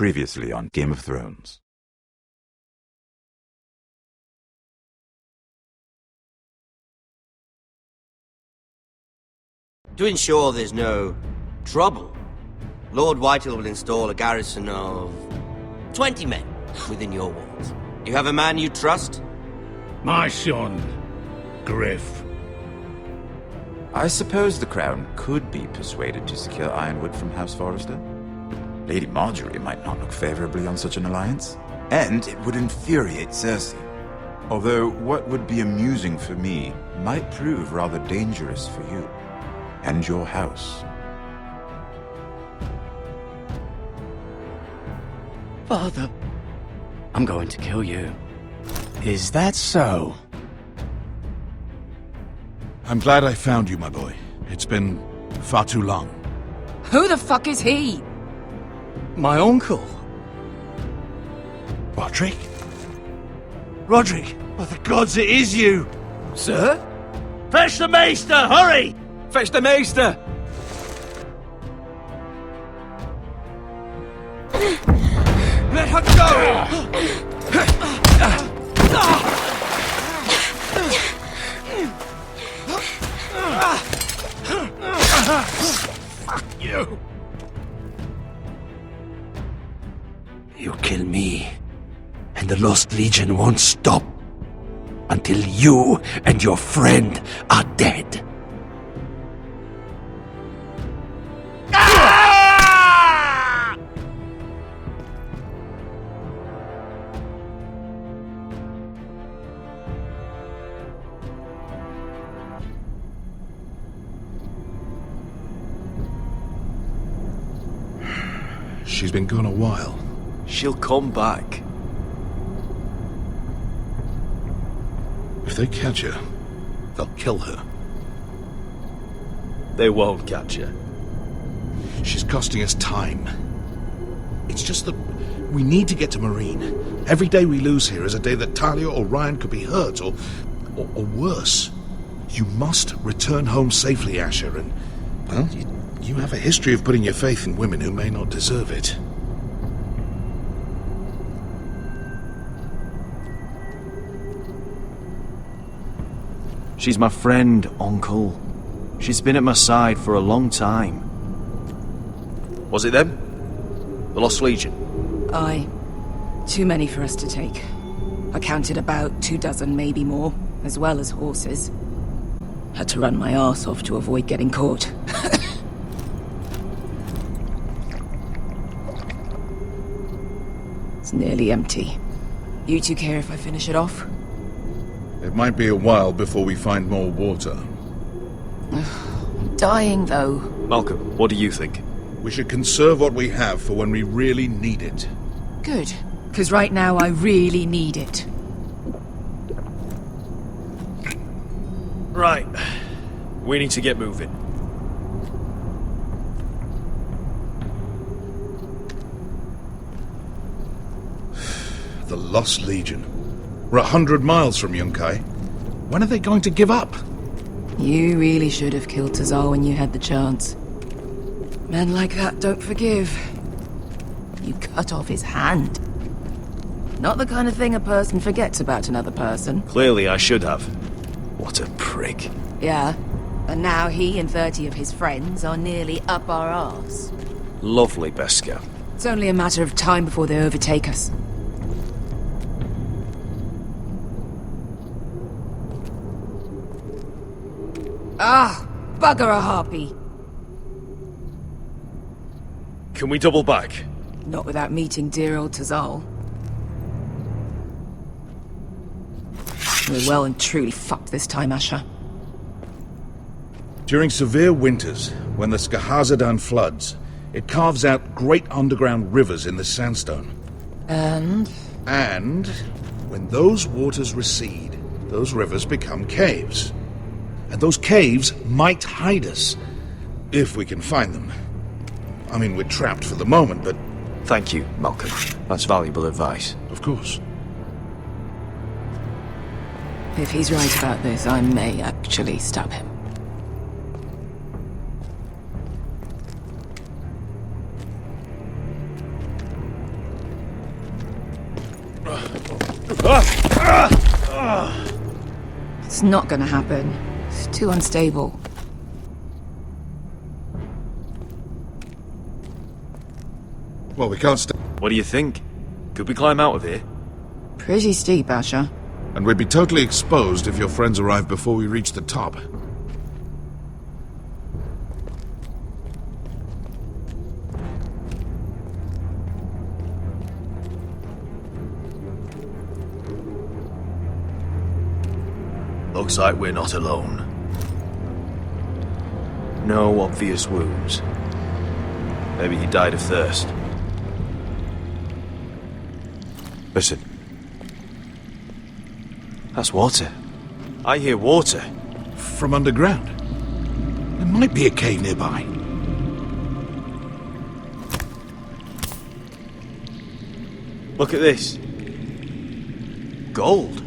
Previously on Game of Thrones. To ensure there's no trouble, Lord Whitehill will install a garrison of 20 men within your walls. You have a man you trust? My son, Griff. I suppose the Crown could be persuaded to secure Ironwood from House Forrester. Lady Marjorie might not look favorably on such an alliance, and it would infuriate Cersei. Although what would be amusing for me might prove rather dangerous for you and your house. Father, I'm going to kill you. Is that so? I'm glad I found you, my boy. It's been far too long. Who the fuck is he? My uncle. Roderick? Roderick! By the gods, it is you! Sir? Fetch the Maester, hurry! Fetch the Maester! Let her go! Fuck you! You kill me, and the Lost Legion won't stop until you and your friend are dead. She's been gone a while. She'll come back. If they catch her, they'll kill her. They won't catch her. She's costing us time. It's just that we need to get to Marine. Every day we lose here is a day that Talia or Ryan could be hurt, or worse. You must return home safely, Asher, and, well, you have a history of putting your faith in women who may not deserve it. She's my friend, Uncle. She's been at my side for a long time. Was it them? The Lost Legion? Aye. Too many for us to take. I counted about 24, maybe more, as well as horses. Had to run my arse off to avoid getting caught. It's nearly empty. You two care if I finish it off? It might be a while before we find more water. I'm dying, though. Malcolm, what do you think? We should conserve what we have for when we really need it. Good. Because right now I really need it. Right. We need to get moving. The Lost Legion. We're 100 miles from Yunkai. When are they going to give up? You really should have killed Tazal when you had the chance. Men like that don't forgive. You cut off his hand. Not the kind of thing a person forgets about another person. Clearly I should have. What a prick. Yeah. And now he and 30 of his friends are nearly up our arse. Lovely, Beskha. It's only a matter of time before they overtake us. Ah! Bugger a harpy! Can we double back? Not without meeting dear old Tazal. We're well and truly fucked this time, Asher. During severe winters, when the Skahazadan floods, it carves out great underground rivers in the sandstone. And When those waters recede, those rivers become caves. And those caves might hide us, if we can find them. I mean, we're trapped for the moment, but... Thank you, Malcolm. That's valuable advice. Of course. if he's right about this, I may actually stab him. It's not gonna happen. It's too unstable. Well, we can't stay. What do you think? Could we climb out of here? Pretty steep, Asher. And we'd be totally exposed if your friends arrive before we reach the top. Looks like we're not alone. No obvious wounds. Maybe he died of thirst. Listen. That's water. I hear water. From underground. There might be a cave nearby. Look at this. Gold.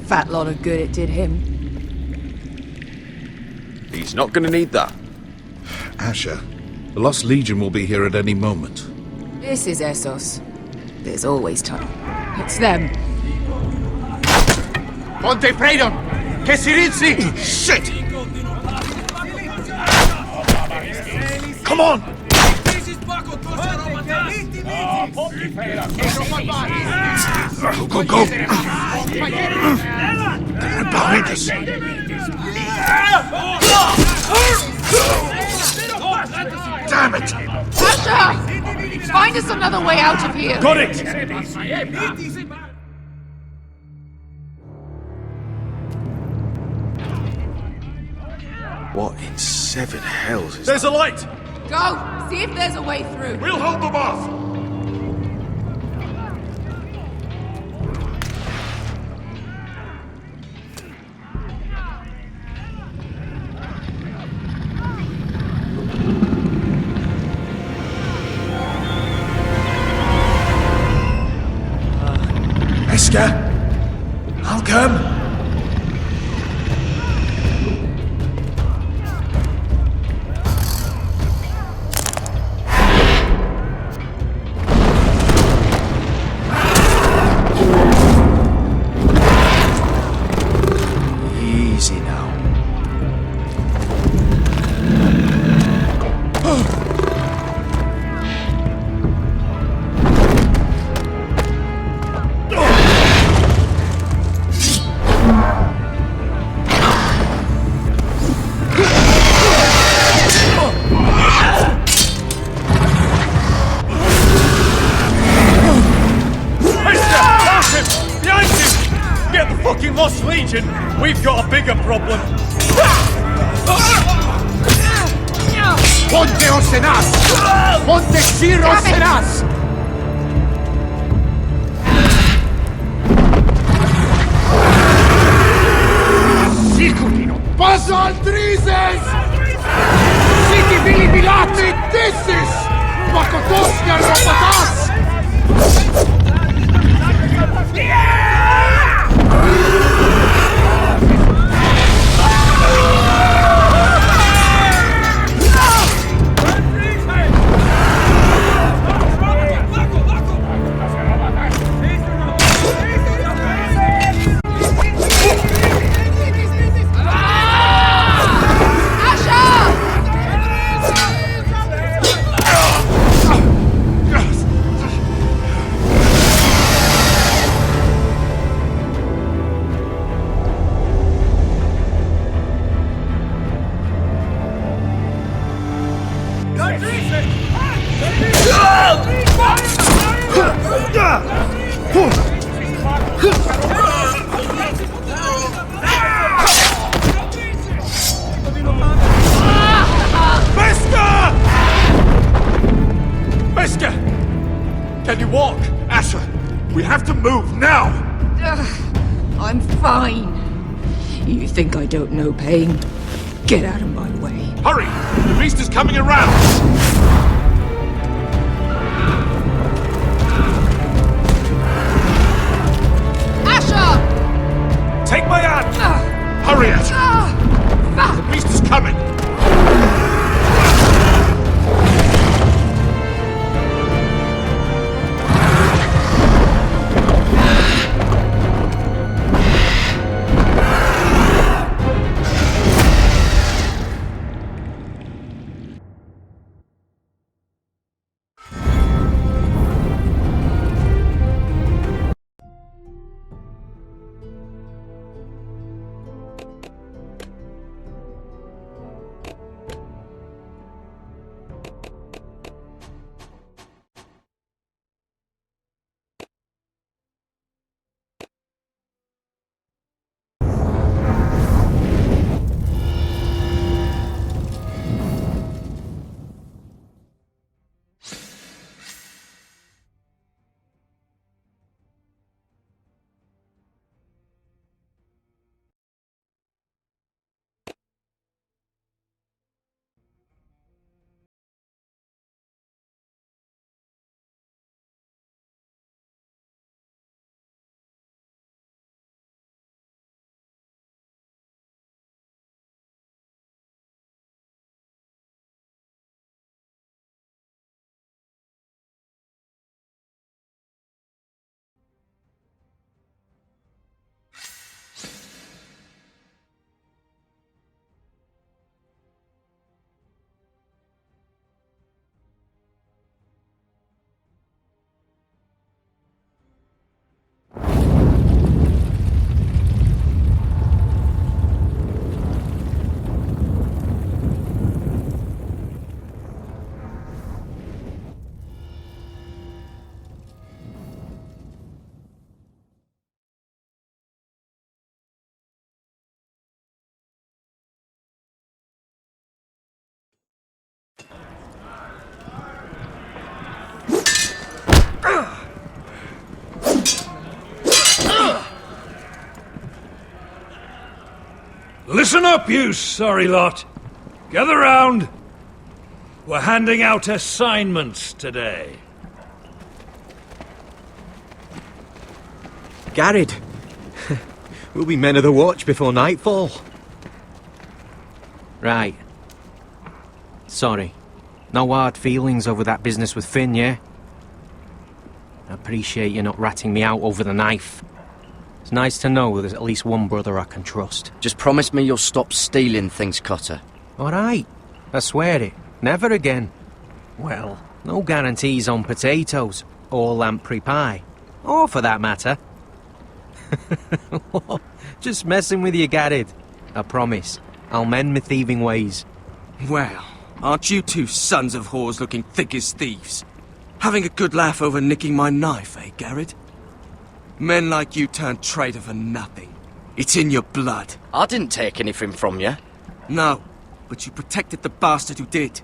Fat lot of good it did him. He's not gonna need that. Asher, the Lost Legion will be here at any moment. This is Essos. There's always time. It's them. Ponte Freydon! Che si rizzi! Shit! Come on! Go, go, go! They're behind us! Damn it! Asher! Find us another way out of here! Got it! What in seven hells is There's a light! Go! See if there's a way through. We'll hold them off! Esker? I'll come. Easy now. Lost Legion, we've got a bigger problem. Ponte Osenas! Ponte Shiro Osenas! Sikurino! Paso Altrises! Siti Vili Bilati! Dissis! Makotoska Ropatas! Can you walk? Asher, we have to move now! I'm fine. You think I don't know pain? Get out of my way. Hurry! The beast is coming around! Asher! Take my hand! Hurry, Asher! The beast is coming! Listen up, you sorry lot. Gather round. We're handing out assignments today. Garrett, we'll be men of the watch before nightfall. Right. Sorry. No hard feelings over that business with Finn, yeah? I appreciate you not ratting me out over the knife. It's nice to know there's at least one brother I can trust. Just promise me you'll stop stealing things, Cotter. Alright. I swear it. Never again. Well, no guarantees on potatoes, or lamprey pie. Or for that matter. Just messing with you, Garrett. I promise. I'll mend my thieving ways. Well, aren't you two sons of whores looking thick as thieves? Having a good laugh over nicking my knife, eh, Garrett? Men like you turn traitor for nothing. It's in your blood. I didn't take anything from you. No, but you protected the bastard who did.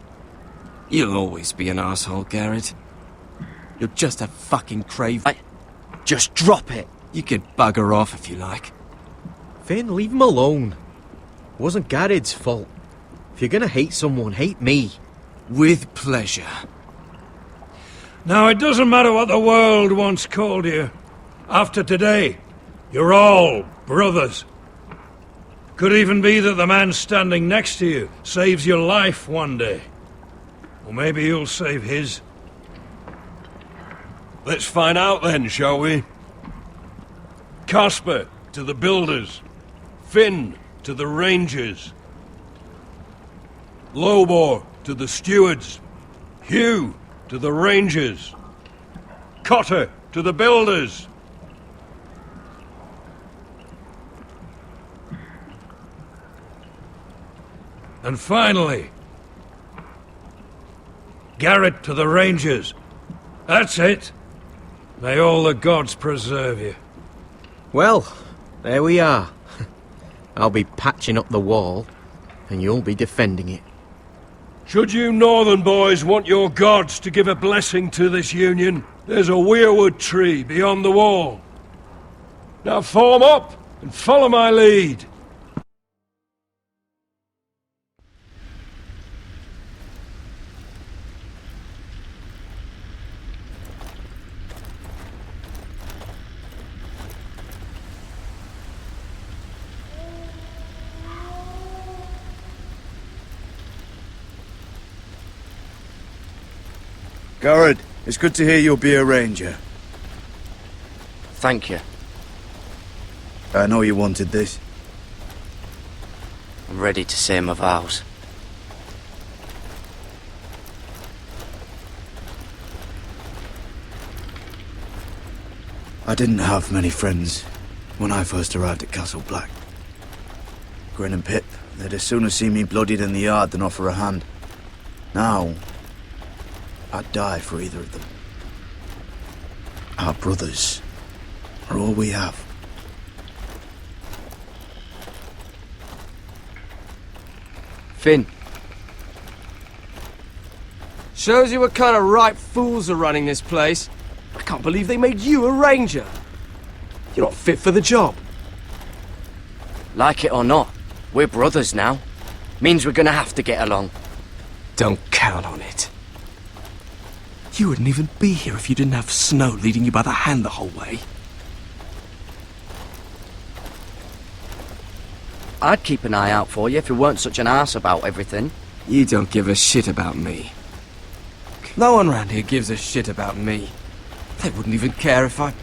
You'll always be an asshole, Garrett. You're just a fucking crave. Just drop it. You can bugger off if you like. Finn, leave him alone. It wasn't Garrett's fault. If you're gonna hate someone, hate me. With pleasure. Now, it doesn't matter what the world once called you. After today, you're all brothers. Could even be that the man standing next to you saves your life one day. Or maybe you'll save his. Let's find out then, shall we? Casper to the builders. Finn to the rangers. Lobor to the stewards. Hugh to the rangers. Cotter to the builders. And finally, Garrett to the rangers. That's it. May all the gods preserve you. Well, there we are. I'll be patching up the wall, and you'll be defending it. Should you northern boys want your gods to give a blessing to this union, there's a weirwood tree beyond the wall. Now form up and follow my lead. Garrett, it's good to hear you'll be a ranger. Thank you. I know you wanted this. I'm ready to say my vows. I didn't have many friends when I first arrived at Castle Black. Grin and Pip, they'd as soon see me bloodied in the yard than offer a hand. Now, I'd die for either of them. Our brothers are all we have. Finn. Shows you what kind of ripe fools are running this place. I can't believe they made you a ranger. You're not fit for the job. Like it or not, we're brothers now. Means we're gonna have to get along. Don't count on it. You wouldn't even be here if you didn't have Snow leading you by the hand the whole way. I'd keep an eye out for you if you weren't such an arse about everything. You don't give a shit about me. No one round here gives a shit about me. They wouldn't even care if I...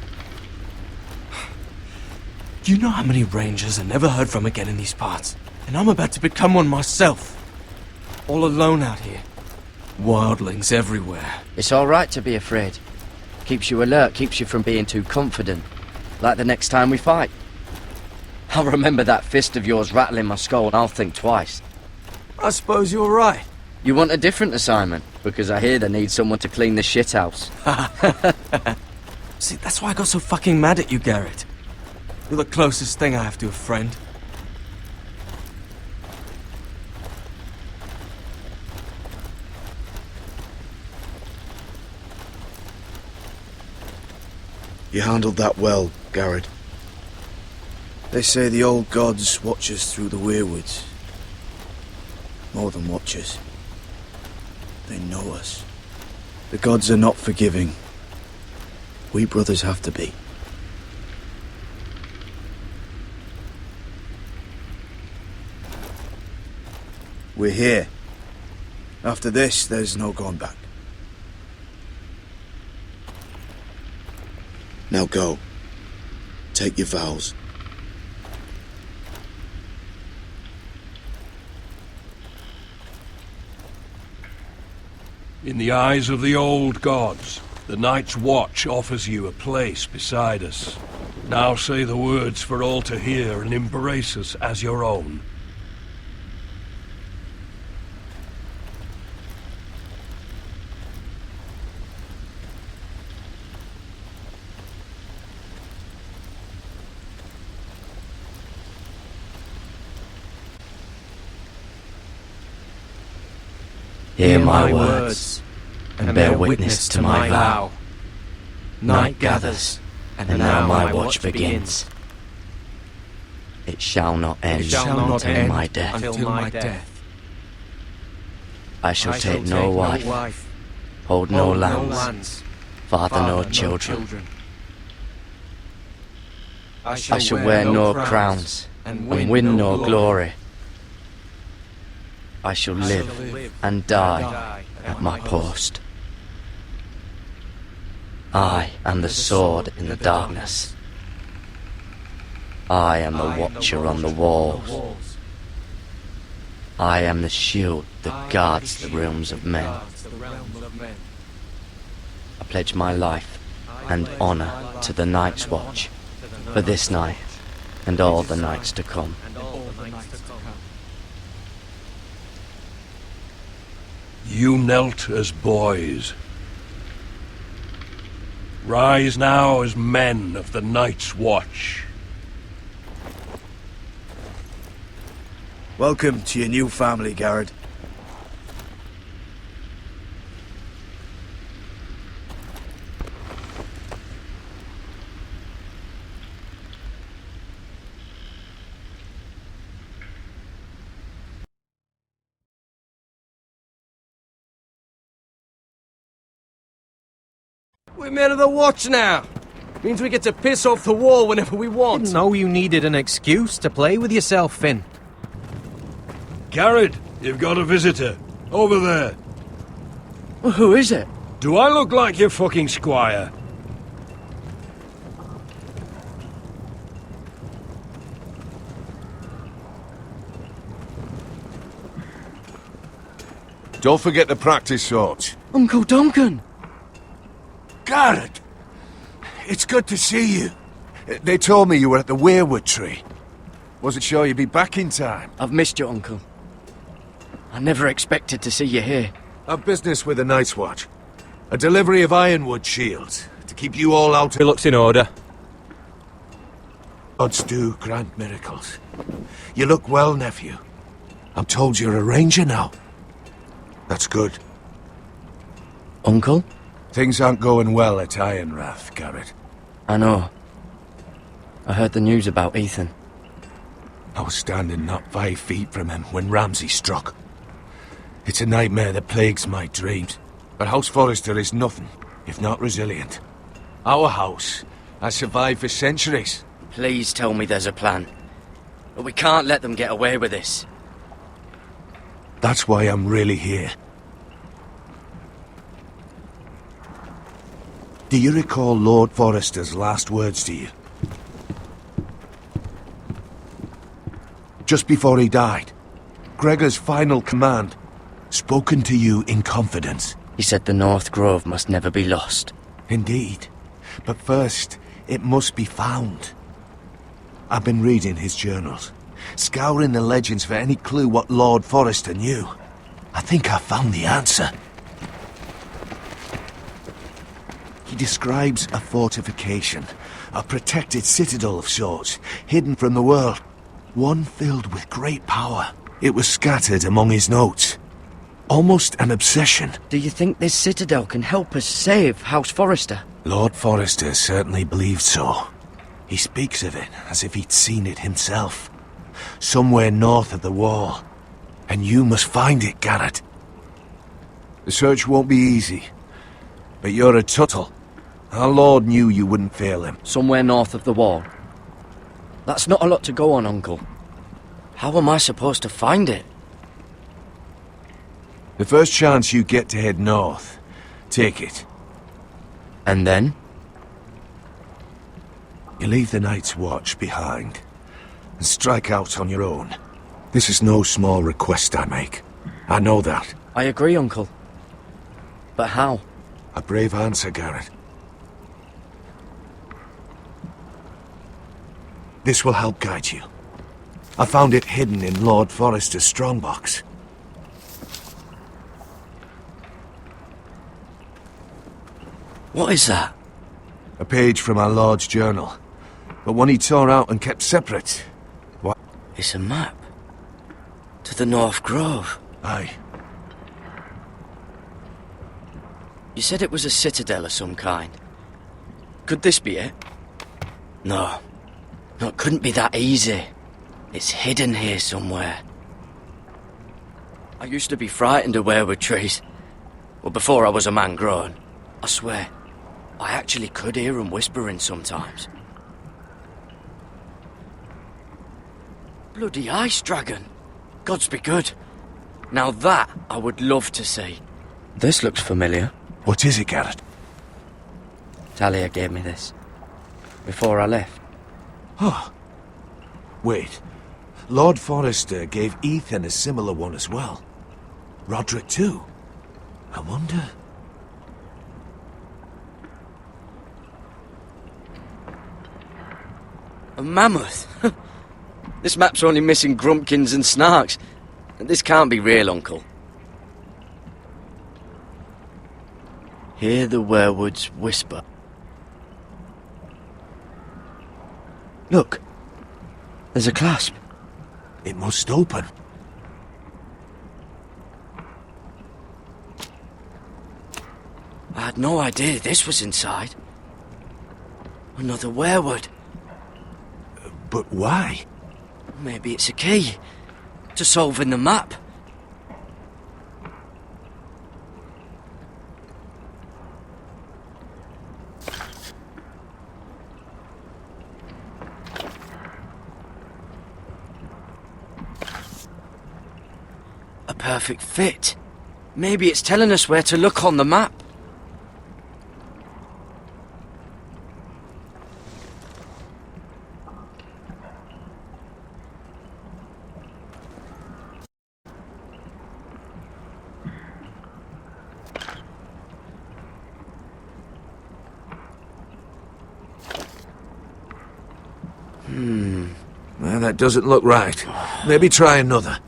Do you know how many rangers I never heard from again in these parts? And I'm about to become one myself. All alone out here. Wildlings everywhere. It's all right to be afraid. Keeps you alert, keeps you from being too confident. Like the next time we fight. I'll remember that fist of yours rattling my skull and I'll think twice. I suppose you're right. You want a different assignment? Because I hear they need someone to clean the shithouse. See, that's why I got so fucking mad at you, Garrett. You're the closest thing I have to a friend. You handled that well, Garrett. They say the old gods watch us through the weirwoods. More than watchers. They know us. The gods are not forgiving. We brothers have to be. We're here. After this, there's no going back. Now go. Take your vows. In the eyes of the old gods, the Night's Watch offers you a place beside us. Now say the words for all to hear and embrace us as your own. Hear my words, and bear witness to my vow. Night gathers, and now my watch begins. It shall not end, until my death. I shall take no wife, hold no lands, father no children. I shall wear no crowns, and win no glory. I shall live and die at my post. I am the sword in the darkness. I am the watcher on the walls. I am the shield that guards the realms of men. I pledge my life and honor to the Night's Watch for this night and all the nights to come. You knelt as boys. Rise now as men of the Night's Watch. Welcome to your new family, Garrett. We're men of the Watch now. Means we get to piss off the wall whenever we want. Didn't know you needed an excuse to play with yourself, Finn. Garrett, you've got a visitor. Over there. Well, who is it? Do I look like your fucking squire? Don't forget to practice, Sorge. Uncle Duncan! Garrett! It's good to see you. They told me you were at the Weirwood Tree. Wasn't sure you'd be back in time. I've missed you, Uncle. I never expected to see you here. A business with the Night's Watch. A delivery of ironwood shields to keep you all out. It looks in order. Gods do grant miracles. You look well, nephew. I'm told you're a ranger now. That's good. Uncle? Things aren't going well at Ironrath, Garrett. I know. I heard the news about Ethan. I was standing not 5 feet from him when Ramsay struck. It's a nightmare that plagues my dreams. But House Forrester is nothing, if not resilient. Our house has survived for centuries. Please tell me there's a plan. But we can't let them get away with this. That's why I'm really here. Do you recall Lord Forrester's last words to you? Just before he died, Gregor's final command, spoken to you in confidence. He said the North Grove must never be lost. Indeed. But first, it must be found. I've been reading his journals, scouring the legends for any clue what Lord Forrester knew. I think I found the answer. He describes a fortification, a protected citadel of sorts, hidden from the world. One filled with great power. It was scattered among his notes. Almost an obsession. Do you think this citadel can help us save House Forrester? Lord Forrester certainly believed so. He speaks of it as if he'd seen it himself. Somewhere north of the wall. And you must find it, Garrett. The search won't be easy. But you're a Tuttle. Our Lord knew you wouldn't fail him. Somewhere north of the wall. That's not a lot to go on, Uncle. How am I supposed to find it? The first chance you get to head north, take it. And then? You leave the Night's Watch behind, and strike out on your own. This is no small request I make. I know that. I agree, Uncle. But how? A brave answer, Garrett. This will help guide you. I found it hidden in Lord Forrester's strongbox. What is that? A page from our Lord's journal, but one he tore out and kept separate. What? It's a map. To the North Grove. Aye. You said it was a citadel of some kind. Could this be it? No. No, it couldn't be that easy. It's hidden here somewhere. I used to be frightened of weirwood trees. Well, before I was a man grown. I swear, I actually could hear them whispering sometimes. Bloody ice dragon. Gods be good. Now that I would love to see. This looks familiar. What is it, Garrett? Talia gave me this. Before I left. Oh. Wait. Lord Forrester gave Ethan a similar one as well. Roderick too. I wonder... A mammoth? This map's only missing grumpkins and snarks. This can't be real, Uncle. Hear the weirwoods whisper. Look. There's a clasp. It must open. I had no idea this was inside. Another weirwood. But why? Maybe it's a key to solving the map. A perfect fit. Maybe it's telling us where to look on the map. Well, that doesn't look right. Maybe try another.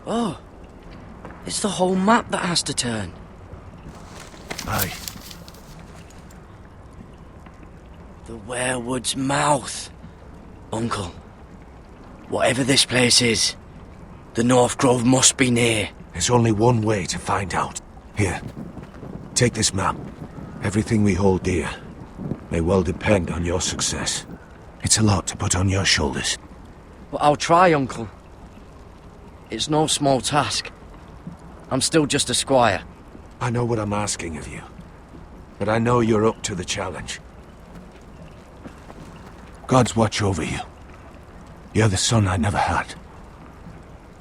Oh, it's the whole map that has to turn. Aye. The weirwood's mouth. Uncle, whatever this place is, the North Grove must be near. There's only one way to find out. Here, take this map. Everything we hold dear may well depend on your success. It's a lot to put on your shoulders. But I'll try, Uncle. It's no small task. I'm still just a squire. I know what I'm asking of you, but I know you're up to the challenge. God's watch over you. You're the son I never had.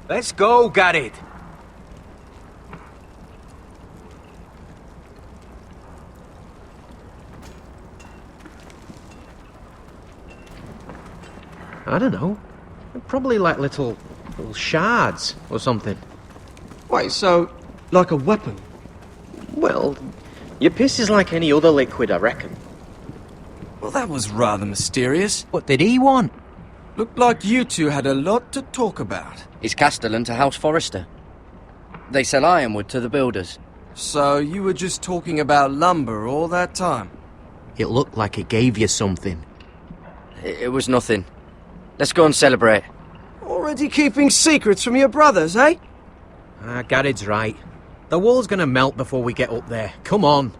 Let's go, Garrett. I don't know. Probably like little shards or something. Wait, so, like a weapon? Well, your piss is like any other liquid, I reckon. Well, that was rather mysterious. What did he want? Looked like you two had a lot to talk about. It's Castellan to House Forrester. They sell ironwood to the builders. So you were just talking about lumber all that time? It looked like it gave you something. It was nothing. Let's go and celebrate. Already keeping secrets from your brothers, eh? Gared's right. The wall's gonna melt before we get up there. Come on.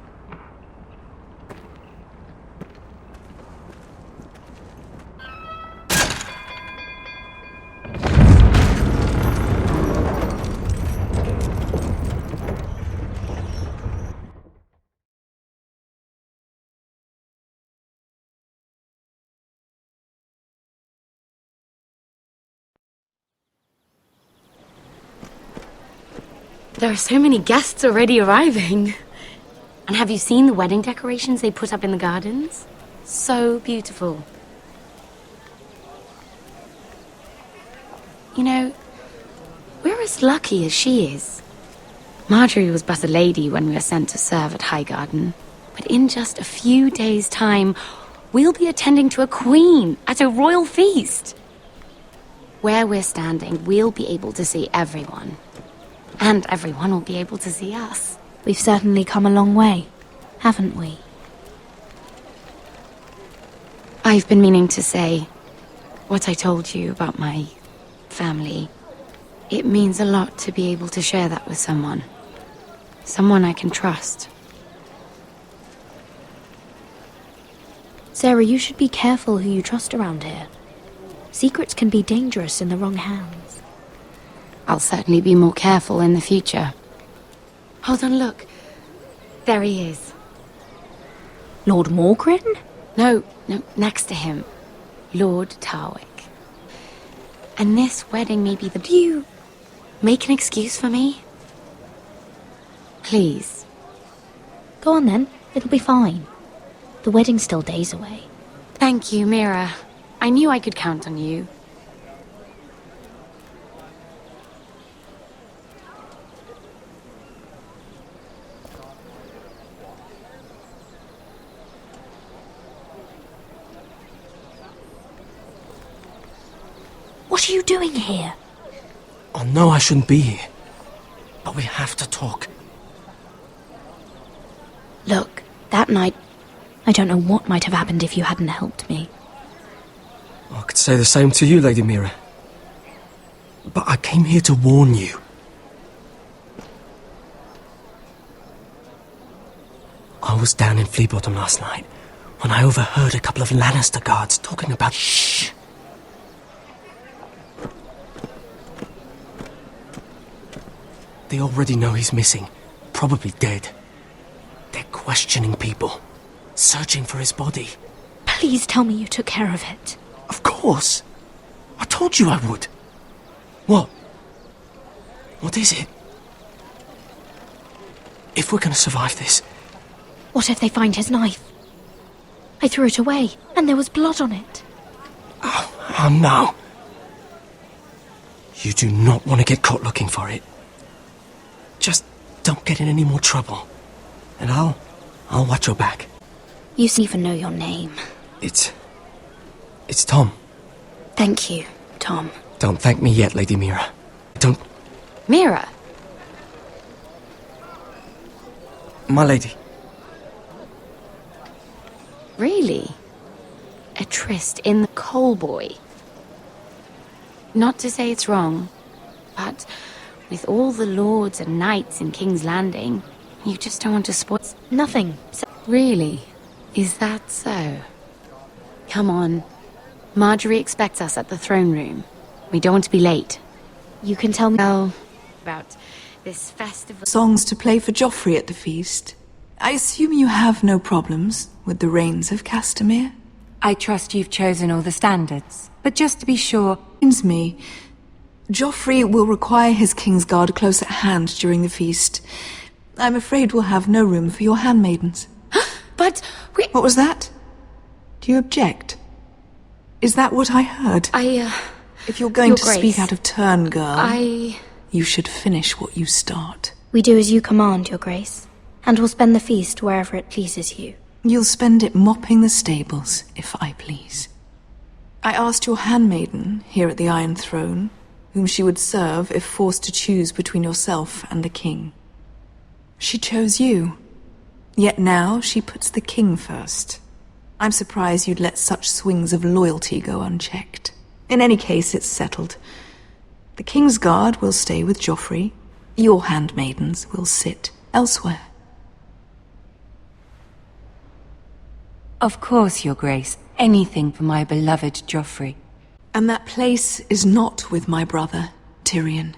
There are so many guests already arriving. And have you seen the wedding decorations they put up in the gardens? So beautiful. You know, we're as lucky as she is. Marjorie was but a lady when we were sent to serve at Highgarden. But in just a few days' time, we'll be attending to a queen at a royal feast. Where we're standing, we'll be able to see everyone. And everyone will be able to see us. We've certainly come a long way, haven't we? I've been meaning to say what I told you about my family. It means a lot to be able to share that with someone. Someone I can trust. Sarah, you should be careful who you trust around here. Secrets can be dangerous in the wrong hands. I'll certainly be more careful in the future. Hold on, look. There he is. Lord Morgrin? No, next to him. Lord Tarwick. And this wedding may be the... Do you make an excuse for me? Please. Go on then, it'll be fine. The wedding's still days away. Thank you, Mira. I knew I could count on you. What are you doing here? I know I shouldn't be here, but we have to talk. Look, that night, I don't know what might have happened if you hadn't helped me. I could say the same to you, Lady Mira. But I came here to warn you. I was down in Fleabottom last night when I overheard a couple of Lannister guards talking about... Shh! They already know he's missing, probably dead. They're questioning people, searching for his body. Please tell me you took care of it. Of course. I told you I would. What? What is it? If we're gonna survive this... What if they find his knife? I threw it away, and there was blood on it. Oh no. You do not want to get caught looking for it. Just don't get in any more trouble. And I'll watch your back. You even know your name. It's Tom. Thank you, Tom. Don't thank me yet, Lady Mira. Don't... Mira? My lady. Really? A tryst in the Coal Boy? Not to say it's wrong, but... with all the lords and knights in King's Landing, you just don't want to spoil... Nothing. Really? Is that so? Come on. Marjorie expects us at the throne room. We don't want to be late. You can tell me... Well, about this festival... Songs to play for Joffrey at the feast. I assume you have no problems with the Rains of Castamere? I trust you've chosen all the standards, but just to be sure... Me. Joffrey will require his Kingsguard close at hand during the feast. I'm afraid we'll have no room for your handmaidens. But we... What was that? Do you object? Is that what I heard? If you're going to speak out of turn, girl... You should finish what you start. We do as you command, Your Grace, and we'll spend the feast wherever it pleases you. You'll spend it mopping the stables, if I please. I asked your handmaiden, here at the Iron Throne, whom she would serve if forced to choose between yourself and the king. She chose you. Yet now she puts the king first. I'm surprised you'd let such swings of loyalty go unchecked. In any case, it's settled. The King's Guard will stay with Joffrey. Your handmaidens will sit elsewhere. Of course, Your Grace. Anything for my beloved Joffrey. And that place is not with my brother, Tyrion.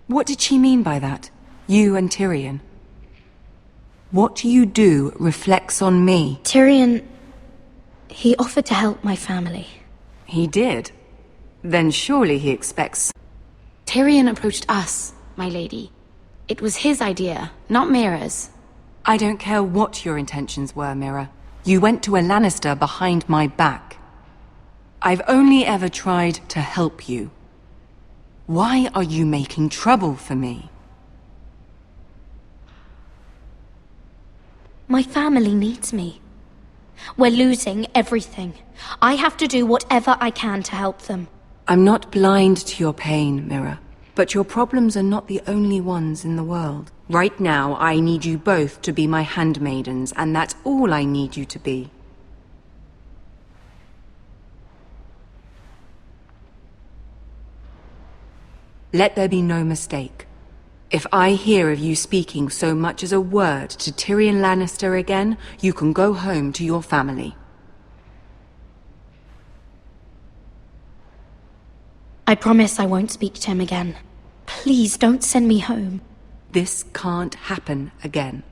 What did she mean by that? You and Tyrion? What you do reflects on me. Tyrion... he offered to help my family. He did? Then surely he expects... Tyrion approached us, my lady. It was his idea, not Mira's. I don't care what your intentions were, Mira. You went to a Lannister behind my back. I've only ever tried to help you. Why are you making trouble for me? My family needs me. We're losing everything. I have to do whatever I can to help them. I'm not blind to your pain, Mira. But your problems are not the only ones in the world. Right now, I need you both to be my handmaidens, and that's all I need you to be. Let there be no mistake. If I hear of you speaking so much as a word to Tyrion Lannister again, you can go home to your family. I promise I won't speak to him again. Please don't send me home. This can't happen again.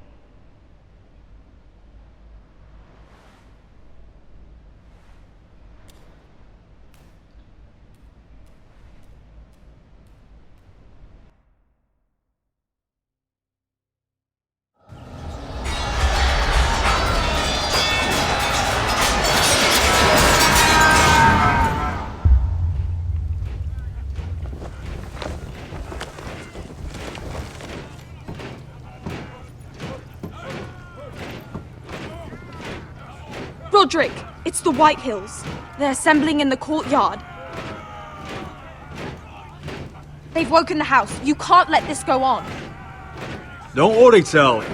Roderick, it's the Whitehills. They're assembling in the courtyard. They've woken the house. You can't let this go on. Don't worry, Charlie.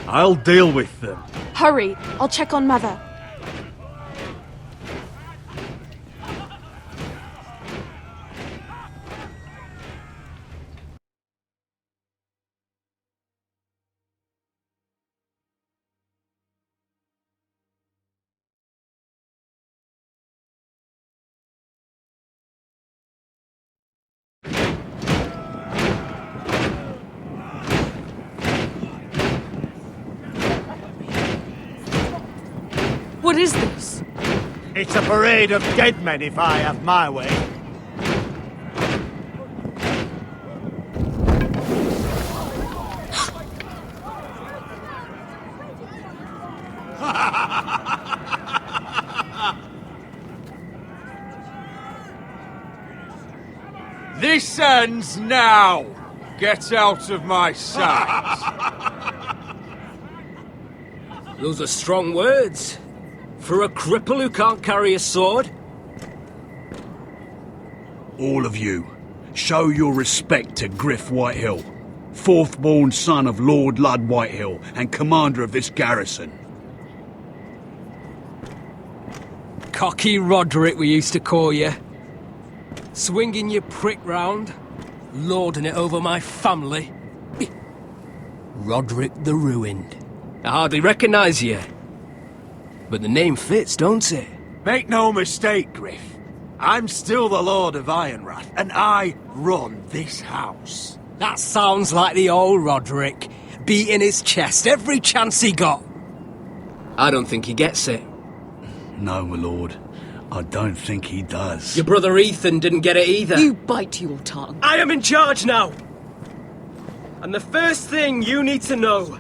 I'll deal with them. Hurry, I'll check on Mother. What is this? It's a parade of dead men, if I have my way. This ends now! Get out of my sight! Those are strong words. For a cripple who can't carry a sword? All of you, show your respect to Griff Whitehill, fourth-born son of Lord Ludd Whitehill and commander of this garrison. Cocky Roderick, we used to call you. Swinging your prick round, lording it over my family. Roderick the Ruined. I hardly recognise you. But the name fits, don't it? Make no mistake, Griff. I'm still the Lord of Ironrath, and I run this house. That sounds like the old Roderick, beating his chest every chance he got. I don't think he gets it. No, my lord. I don't think he does. Your brother Ethan didn't get it either. You bite your tongue. I am in charge now! And the first thing you need to know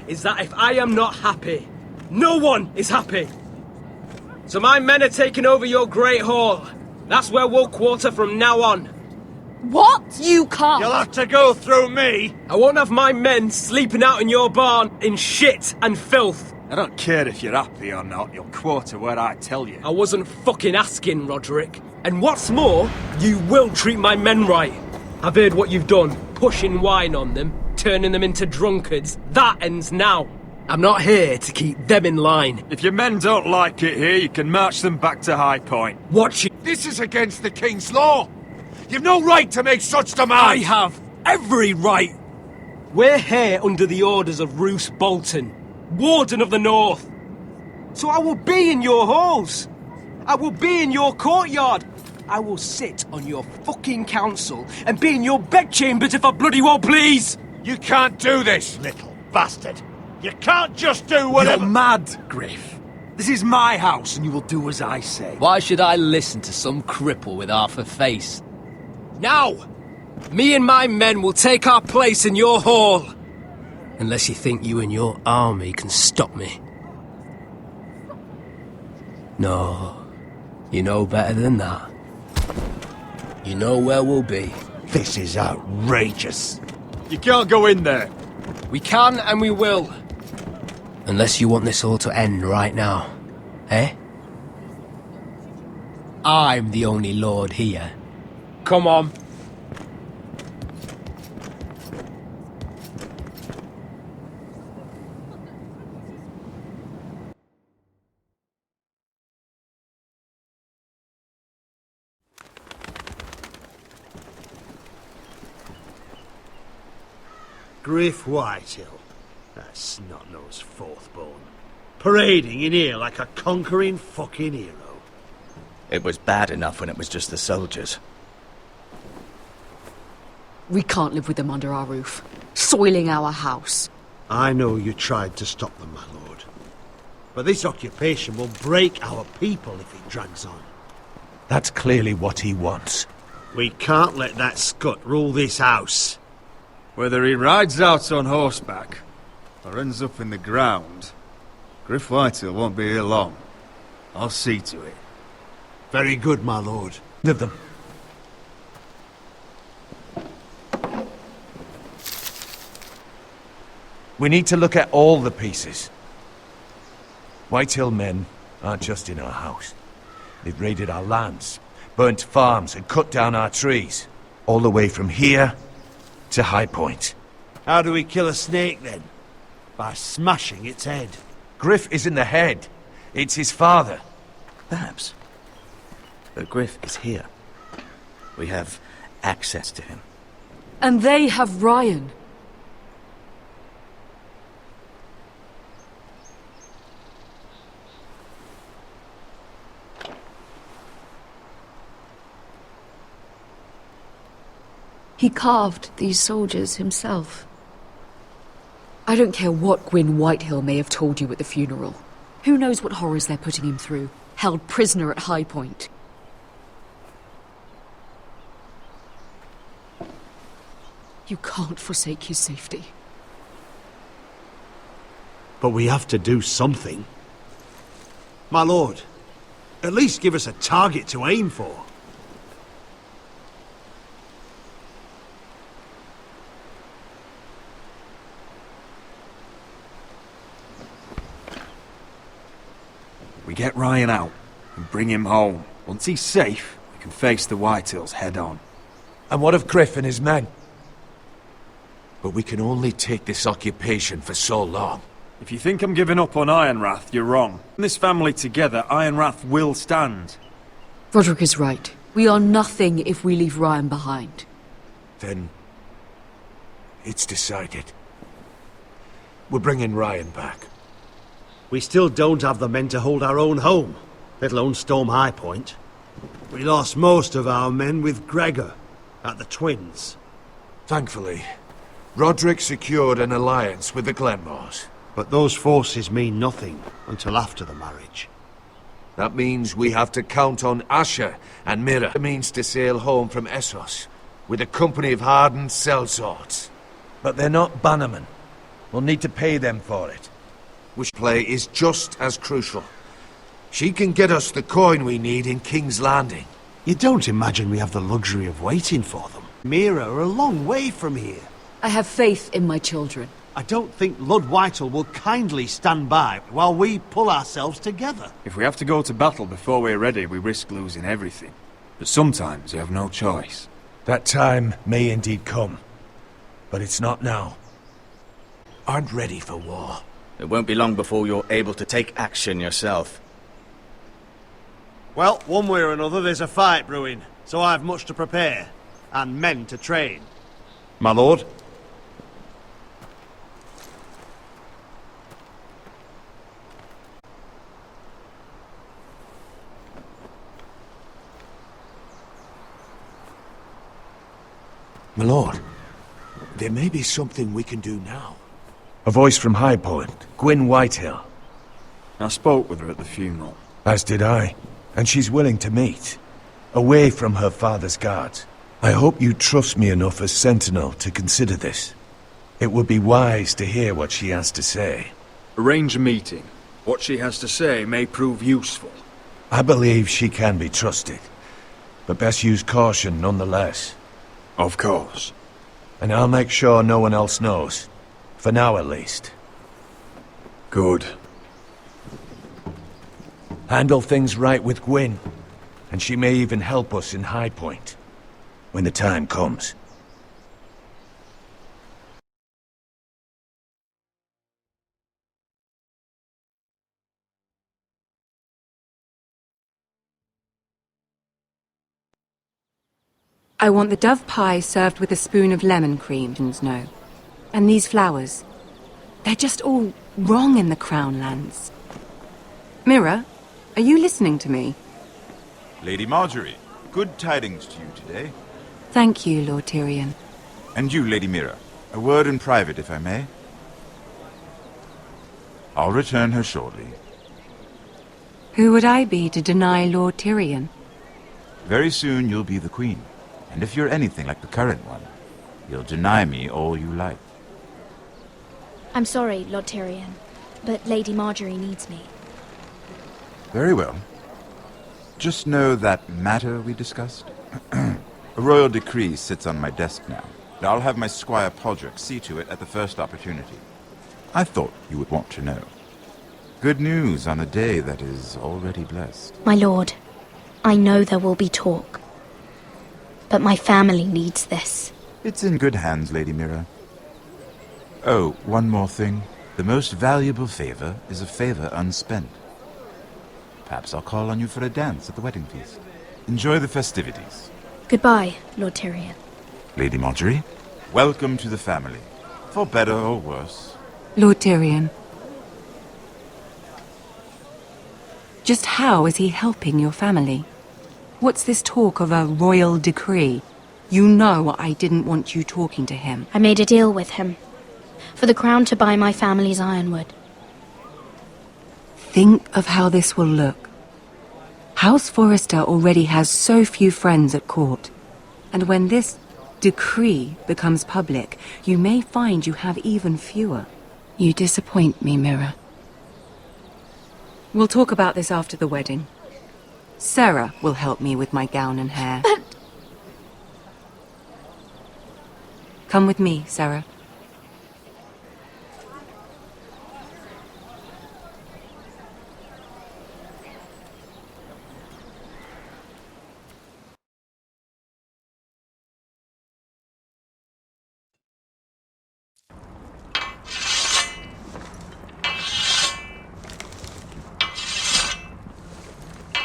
is that if I am not happy, no one is happy. So my men are taking over your Great Hall. That's where we'll quarter from now on. What? You can't. You'll have to go through me. I won't have my men sleeping out in your barn in shit and filth. I don't care if you're happy or not. You'll quarter where I tell you. I wasn't fucking asking, Roderick. And what's more, you will treat my men right. I've heard what you've done, pushing wine on them, turning them into drunkards. That ends now. I'm not here to keep them in line. If your men don't like it here, you can march them back to High Point. Watch it. This is against the King's law! You've no right to make such demands! I have every right! We're here under the orders of Roose Bolton, Warden of the North. So I will be in your halls. I will be in your courtyard. I will sit on your fucking council and be in your bedchambers if I bloody well please! You can't do this, little bastard! You can't just do whatever— You're mad, Griff. This is my house and you will do as I say. Why should I listen to some cripple with half a face? Now! Me and my men will take our place in your hall. Unless you think you and your army can stop me. No. You know better than that. You know where we'll be. This is outrageous. You can't go in there. We can and we will. Unless you want this all to end right now. Eh? I'm the only lord here. Come on. Griff Whitehill, that snot-nosed fourth-born, parading in here like a conquering fucking hero. It was bad enough when it was just the soldiers. We can't live with them under our roof, soiling our house. I know you tried to stop them, my lord. But this occupation will break our people if it drags on. That's clearly what he wants. We can't let that scut rule this house. Whether he rides out on horseback or ends up in the ground, Griff Whitehill won't be here long. I'll see to it. Very good, my lord. Of them. We need to look at all the pieces. Whitehill men aren't just in our house. They've raided our lands, burnt farms and cut down our trees. All the way from here to High Point. How do we kill a snake, then? By smashing its head. Griff isn't the head. It's his father. Perhaps. But Griff is here. We have access to him. And they have Ryan. He carved these soldiers himself. I don't care what Gwyn Whitehill may have told you at the funeral. Who knows what horrors they're putting him through, held prisoner at High Point. You can't forsake his safety. But we have to do something. My lord, at least give us a target to aim for. We get Ryan out and bring him home. Once he's safe, we can face the Whitehills head on. And what of Griff and his men? But we can only take this occupation for so long. If you think I'm giving up on Ironrath, you're wrong. In this family together, Ironrath will stand. Roderick is right. We are nothing if we leave Ryan behind. Then it's decided. We're bringing Ryan back. We still don't have the men to hold our own home, let alone storm High Point. We lost most of our men with Gregor at the Twins. Thankfully, Roderick secured an alliance with the Glenmores. But those forces mean nothing until after the marriage. That means we have to count on Asher and Mira. It means to sail home from Essos with a company of hardened sellswords. But they're not bannermen. We'll need to pay them for it. Which play is just as crucial. She can get us the coin we need in King's Landing. You don't imagine we have the luxury of waiting for them. Mira are a long way from here. I have faith in my children. I don't think Lord Whitehill will kindly stand by while we pull ourselves together. If we have to go to battle before we're ready, we risk losing everything. But sometimes you have no choice. That time may indeed come. But it's not now. Aren't ready for war. It won't be long before you're able to take action yourself. Well, one way or another, there's a fight brewing, so I've much to prepare, and men to train. My lord? My lord, there may be something we can do now. A voice from High Point, Gwyn Whitehill. I spoke with her at the funeral. As did I, and she's willing to meet. Away from her father's guards. I hope you trust me enough as Sentinel to consider this. It would be wise to hear what she has to say. Arrange a meeting. What she has to say may prove useful. I believe she can be trusted, but best use caution nonetheless. Of course. And I'll make sure no one else knows. For now, at least. Good. Handle things right with Gwyn, and she may even help us in High Point, when the time comes. I want the dove pie served with a spoon of lemon cream, no. And these flowers. They're just all wrong in the Crown Lands. Mira, are you listening to me? Lady Marjorie, good tidings to you today. Thank you, Lord Tyrion. And you, Lady Mira. A word in private, if I may. I'll return her shortly. Who would I be to deny Lord Tyrion? Very soon you'll be the queen. And if you're anything like the current one, you'll deny me all you like. I'm sorry, Lord Tyrion, but Lady Marjorie needs me. Very well. Just know that matter we discussed? A royal decree sits on my desk now. I'll have my Squire Podrick see to it at the first opportunity. I thought you would want to know. Good news on a day that is already blessed. My lord, I know there will be talk. But my family needs this. It's in good hands, Lady Mira. Oh, one more thing. The most valuable favor is a favor unspent. Perhaps I'll call on you for a dance at the wedding feast. Enjoy the festivities. Goodbye, Lord Tyrion. Lady Marjorie, welcome to the family. For better or worse. Lord Tyrion. Just how is he helping your family? What's this talk of a royal decree? You know I didn't want you talking to him. I made a deal with him. For the crown to buy my family's ironwood. Think of how this will look. House Forrester already has so few friends at court. And when this decree becomes public, you may find you have even fewer. You disappoint me, Mira. We'll talk about this after the wedding. Sarah will help me with my gown and hair. But... Come with me, Sarah.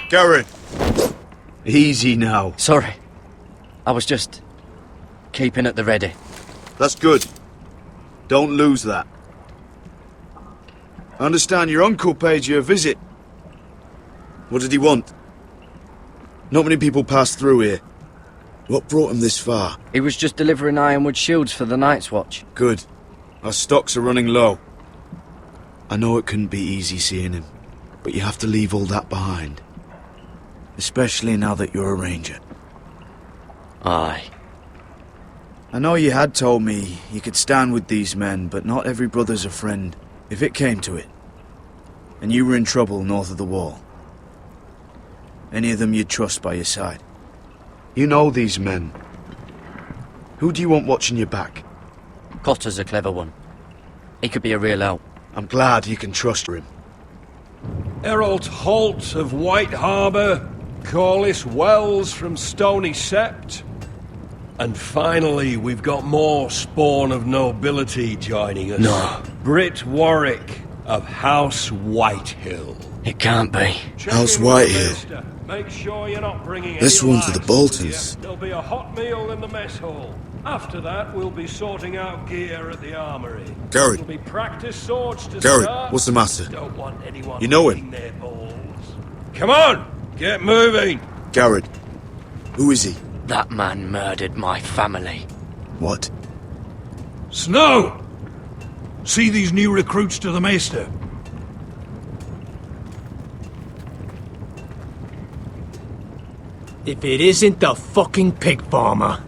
Garrett! Easy now. Sorry. I was just keeping at the ready. That's good. Don't lose that. I understand your uncle paid you a visit. What did he want? Not many people pass through here. What brought him this far? He was just delivering ironwood shields for the Night's Watch. Good. Our stocks are running low. I know it couldn't be easy seeing him, but you have to leave all that behind. Especially now that you're a ranger. Aye. I know you had told me you could stand with these men, but not every brother's a friend, if it came to it. And you were in trouble north of the wall. Any of them you'd trust by your side. You know these men. Who do you want watching your back? Cotter's a clever one. He could be a real help. I'm glad you can trust him. Errol Holt of White Harbour, Corliss Wells from Stony Sept. And finally, we've got more spawn of nobility joining us. No. Britt Warwick, of House Whitehill. It can't be. House Whitehill. Make sure you're not bringing This any one's to the lights Boltons. with you. There'll be a hot meal in the mess hall. After that, we'll be sorting out gear at the armory. Gary. It'll be practice swords to Gary, start. what's the matter? Don't want anyone You know him? eating their balls. Come on, get moving. Garrett. Who is he? That man murdered my family. What? Snow! See these new recruits to the Maester. If it isn't the fucking pig farmer.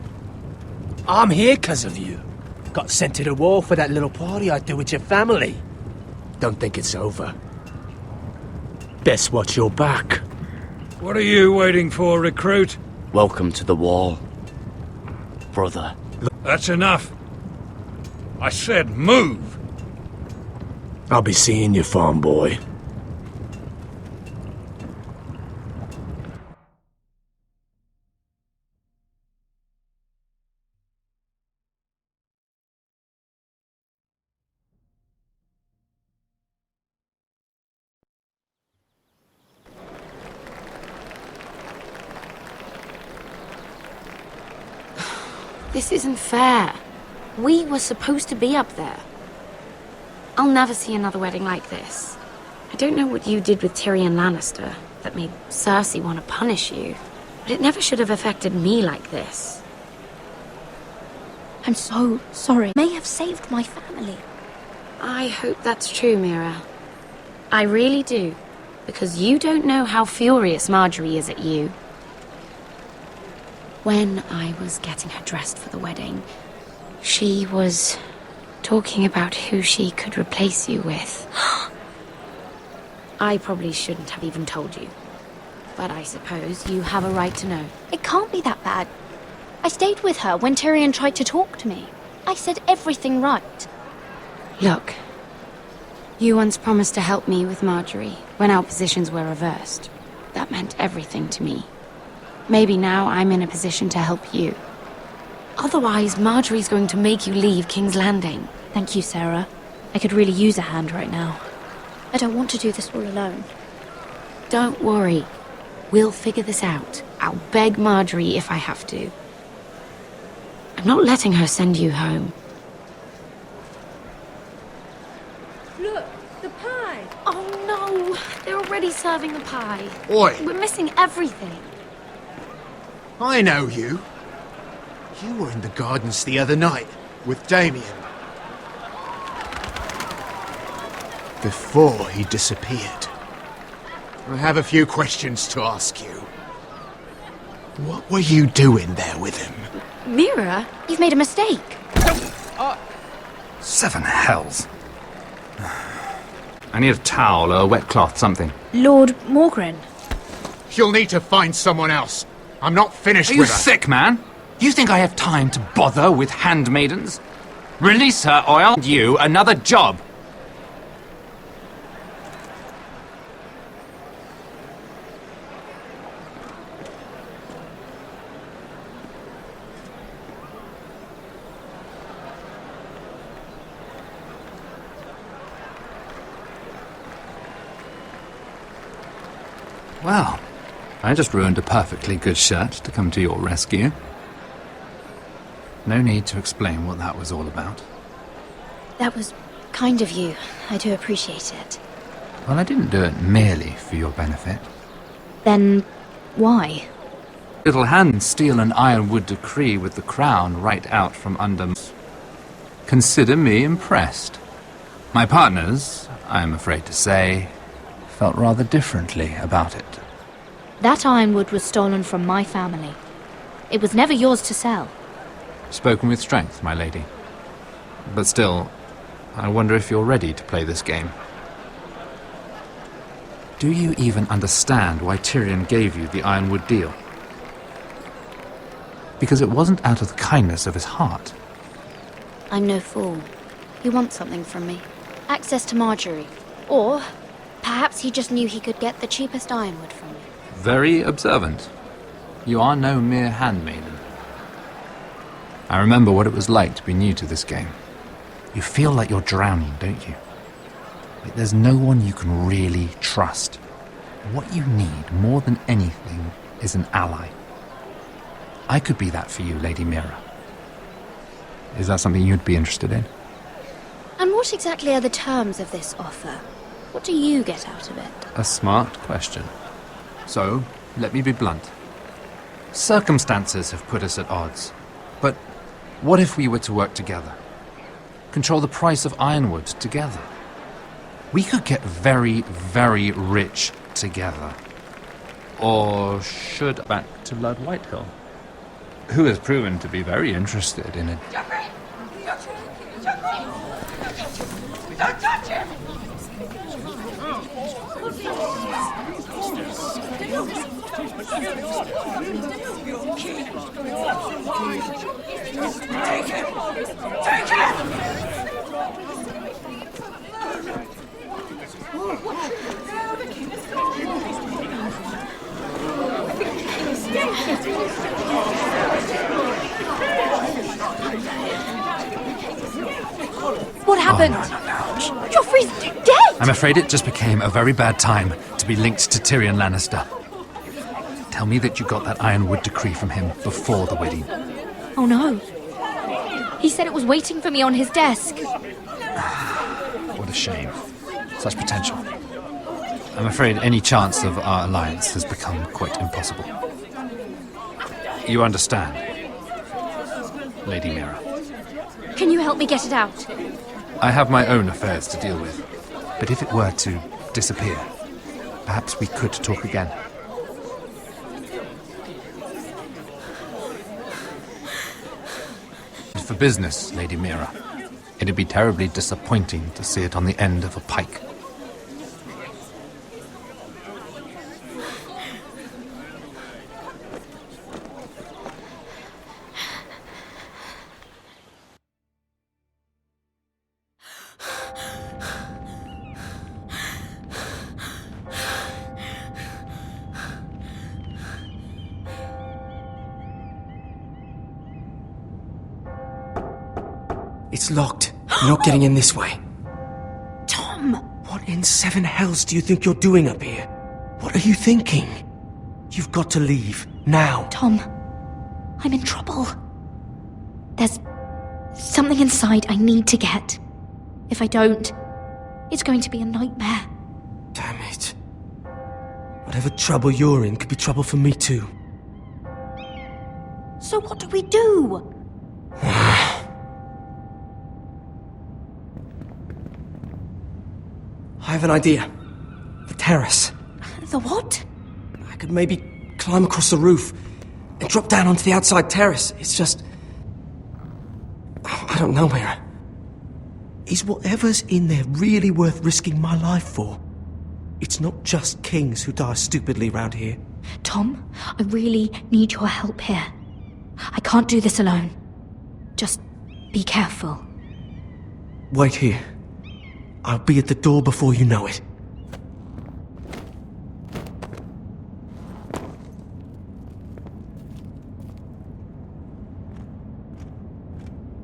I'm here 'cause of you. Got sent to the war for that little party I do with your family. Don't think it's over. Best watch your back. What are you waiting for, recruit? Welcome to the wall, brother. That's enough. I said move. I'll be seeing you, farm boy. This isn't fair. We were supposed to be up there. I'll never see another wedding like this. I don't know what you did with Tyrion Lannister that made Cersei want to punish you, but it never should have affected me like this. I'm so sorry. May have saved my family. I hope that's true, Mira. I really do, because you don't know how furious Marjorie is at you. When I was getting her dressed for the wedding, she was talking about who she could replace you with. I probably shouldn't have even told you, but I suppose you have a right to know. It can't be that bad. I stayed with her when Tyrion tried to talk to me. I said everything right. Look, you once promised to help me with Marjorie when our positions were reversed. That meant everything to me. Maybe now I'm in a position to help you. Otherwise, Marjorie's going to make you leave King's Landing. Thank you, Sarah. I could really use a hand right now. I don't want to do this all alone. Don't worry. We'll figure this out. I'll beg Marjorie if I have to. I'm not letting her send you home. Look, the pie! Oh no! They're already serving the pie. Oi! We're missing everything. I know you. You were in the gardens the other night with Damien. Before he disappeared. I have a few questions to ask you. What were you doing there with him? Mira, you've made a mistake. Seven hells. I need a towel or a wet cloth, something. Lord Morgren. You'll need to find someone else. I'm not finished Are you with her. sick, man? You think I have time to bother with handmaidens? Release her or I'll find you another job. Well, I just ruined a perfectly good shirt to come to your rescue. No need to explain what that was all about. That was kind of you. I do appreciate it. Well, I didn't do it merely for your benefit. Then, why? Little hands steal an ironwood decree with the crown right out from under. Consider me impressed. My partners, I am afraid to say, felt rather differently about it. That ironwood was stolen from my family. It was never yours to sell. Spoken with strength, my lady. But still, I wonder if you're ready to play this game. Do you even understand why Tyrion gave you the ironwood deal? Because it wasn't out of the kindness of his heart. I'm no fool. He wants something from me. Access to Marjorie. Or perhaps he just knew he could get the cheapest ironwood from me. Very observant. You are no mere handmaiden. I remember what it was like to be new to this game. You feel like you're drowning, don't you? But there's no one you can really trust. What you need more than anything is an ally. I could be that for you, Lady Mira. Is that something you'd be interested in? And what exactly are the terms of this offer? What do you get out of it? A smart question. So, let me be blunt. Circumstances have put us at odds. But what if we were to work together? Control the price of ironwood together? We could get very, very rich together. Or should back to Lord Whitehill, who has proven to be very interested in it. Don't touch him! Take him! Take him! What happened? Joffrey's dead! I'm afraid it just became a very bad time to be linked to Tyrion Lannister. Tell me that you got that Ironwood decree from him before the wedding. Oh no. He said it was waiting for me on his desk. What a shame. Such potential. I'm afraid any chance of our alliance has become quite impossible. You understand, Lady Mira. Can you help me get it out? I have my own affairs to deal with. But if it were to disappear, perhaps we could talk again. For business, Lady Mira, it'd be terribly disappointing to see it on the end of a pike. It's locked. You're not getting in this way. Tom! What in seven hells do you think you're doing up here? What are you thinking? You've got to leave. Now. Tom, I'm in trouble. There's something inside I need to get. If I don't, it's going to be a nightmare. Damn it. Whatever trouble you're in could be trouble for me too. So what do we do? I have an idea. The terrace. The what? I could maybe climb across the roof and drop down onto the outside terrace. It's just... I don't know, Mira. Is whatever's in there really worth risking my life for? It's not just kings who die stupidly round here. Tom, I really need your help here. I can't do this alone. Just be careful. Wait here. I'll be at the door before you know it.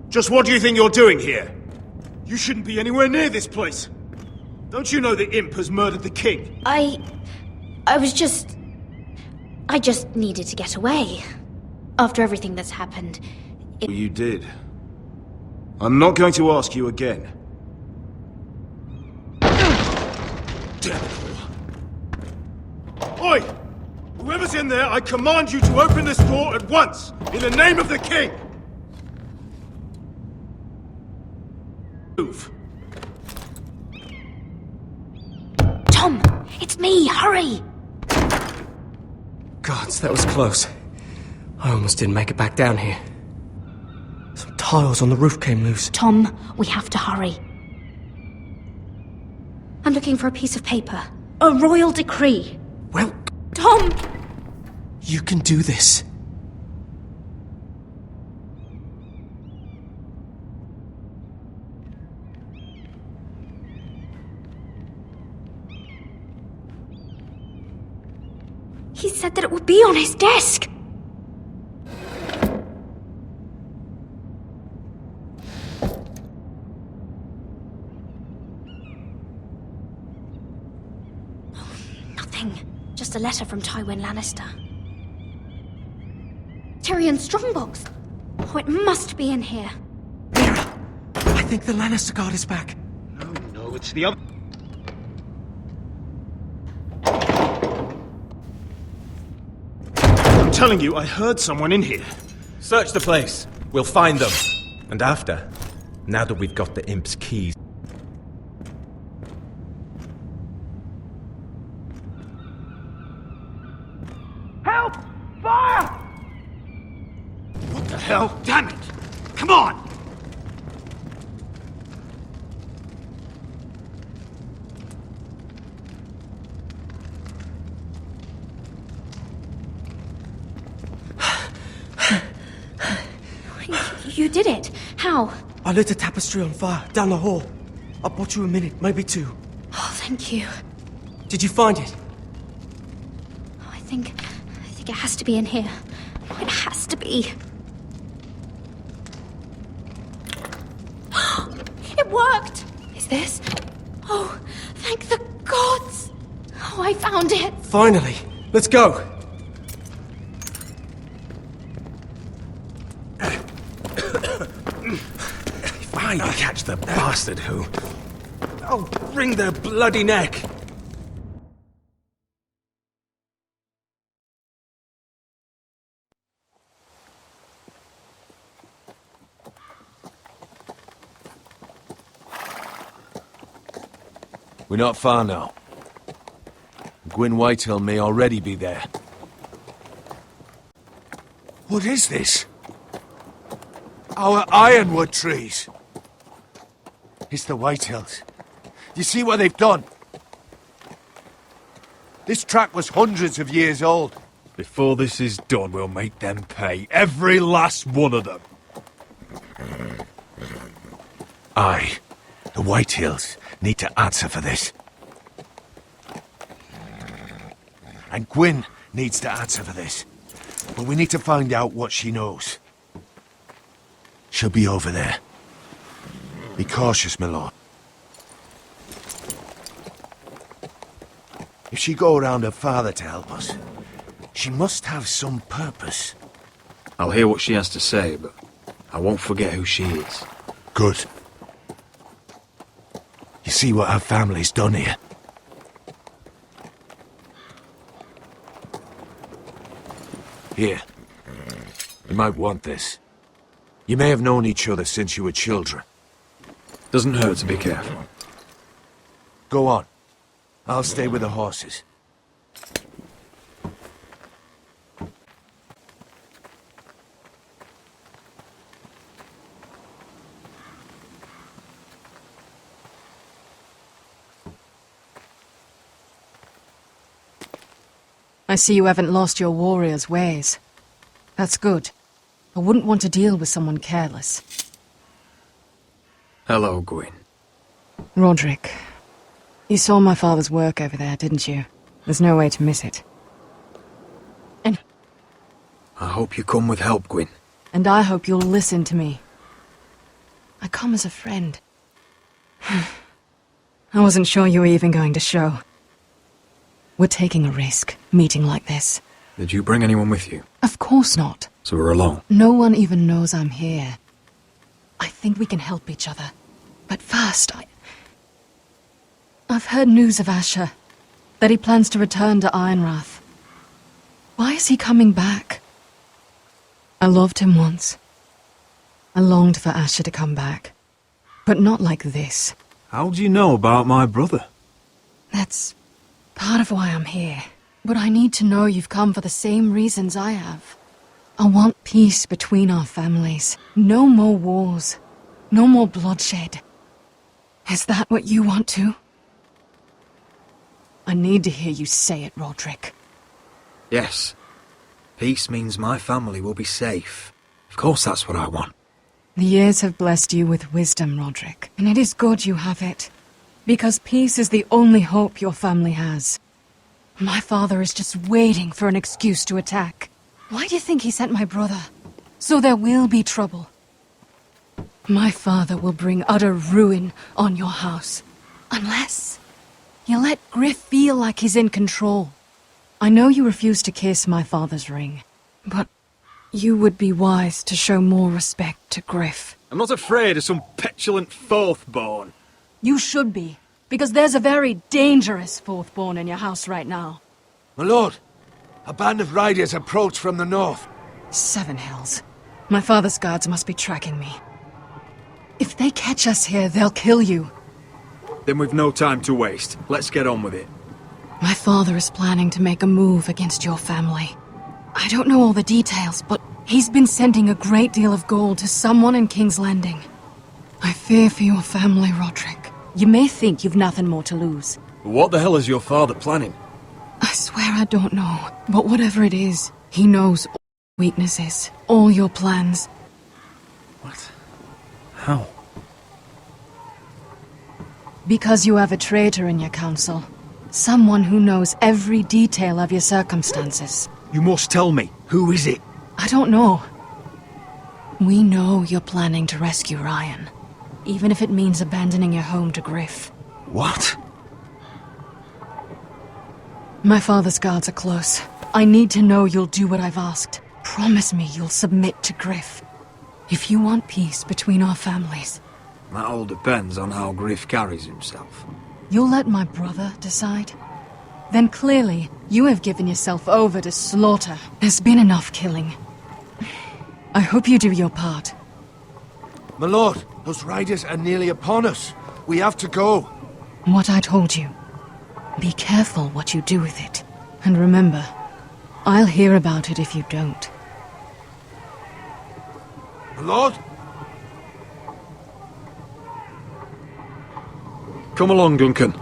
Just what do you think you're doing here? You shouldn't be anywhere near this place. Don't you know the imp has murdered the king? I just needed to get away. After everything that's happened. You did. I'm not going to ask you again. Damn it all. Oi! Whoever's in there, I command you to open this door at once! In the name of the king! Move. Tom! It's me! Hurry! Gods, that was close. I almost didn't make it back down here. Some tiles on the roof came loose. Tom, we have to hurry. I'm looking for a piece of paper. A royal decree. Well... Tom! You can do this. He said that it would be on his desk. Nothing. Just a letter from Tywin Lannister. Tyrion Strongbox! Oh, it must be in here. I think the Lannister guard is back. No, it's the other... I'm telling you, I heard someone in here. Search the place. We'll find them. And after, now that we've got the imp's keys. Help! Fire! What the hell? Damn it! Come on! You did it. How? I lit a tapestry on fire down the hall. I bought you a minute, maybe two. Oh, thank you. Did you find it? Oh, I think it has to be in here. Oh, it has to be. It worked! Is this? Oh, thank the gods! Oh, I found it! Finally! Let's go! If I catch the bastard who... I'll wring their bloody neck! We're not far now. Gwyn Whitehill may already be there. What is this? Our ironwood trees. It's the Whitehills. You see what they've done? This track was hundreds of years old. Before this is done, we'll make them pay. Every last one of them. Aye. The Whitehills need to answer for this. And Gwyn needs to answer for this. But we need to find out what she knows. She'll be over there. Be cautious, my lord. If she go around her father to help us, she must have some purpose. I'll hear what she has to say, but I won't forget who she is. Good. You see what her family's done here? Here. You might want this. You may have known each other since you were children. Doesn't hurt to be careful. Go on. I'll stay with the horses. I see you haven't lost your warrior's ways. That's good. I wouldn't want to deal with someone careless. Hello, Gwyn. Roderick, you saw my father's work over there, didn't you? There's no way to miss it. I hope you come with help, Gwyn. And I hope you'll listen to me. I come as a friend. I wasn't sure you were even going to show. We're taking a risk, meeting like this. Did you bring anyone with you? Of course not. So we're alone? No one even knows I'm here. I think we can help each other. But first, I've heard news of Asher. That he plans to return to Ironrath. Why is he coming back? I loved him once. I longed for Asher to come back. But not like this. How do you know about my brother? That's part of why I'm here. But I need to know you've come for the same reasons I have. I want peace between our families. No more wars. No more bloodshed. Is that what you want too? I need to hear you say it, Roderick. Yes. Peace means my family will be safe. Of course that's what I want. The years have blessed you with wisdom, Roderick. And it is good you have it. Because peace is the only hope your family has. My father is just waiting for an excuse to attack. Why do you think he sent my brother? So there will be trouble. My father will bring utter ruin on your house. Unless You let Griff feel like he's in control. I know you refuse to kiss my father's ring, but you would be wise to show more respect to Griff. I'm not afraid of some petulant fourthborn. You should be, because there's a very dangerous fourthborn in your house right now. My lord, a band of riders approach from the north. Seven Hills. My father's guards must be tracking me. If they catch us here, they'll kill you. Then we've no time to waste. Let's get on with it. My father is planning to make a move against your family. I don't know all the details, but he's been sending a great deal of gold to someone in King's Landing. I fear for your family, Roderick. You may think you've nothing more to lose. What the hell is your father planning? I swear I don't know, but whatever it is, he knows all your weaknesses, all your plans. What? How? Because you have a traitor in your council. Someone who knows every detail of your circumstances. You must tell me. Who is it? I don't know. We know you're planning to rescue Ryan, even if it means abandoning your home to Griff. What? My father's guards are close. I need to know you'll do what I've asked. Promise me you'll submit to Griff. If you want peace between our families. That all depends on how Griff carries himself. You'll let my brother decide? Then clearly, you have given yourself over to slaughter. There's been enough killing. I hope you do your part. My lord, those riders are nearly upon us. We have to go. What I told you. Be careful what you do with it. And remember, I'll hear about it if you don't. My lord? Come along, Duncan.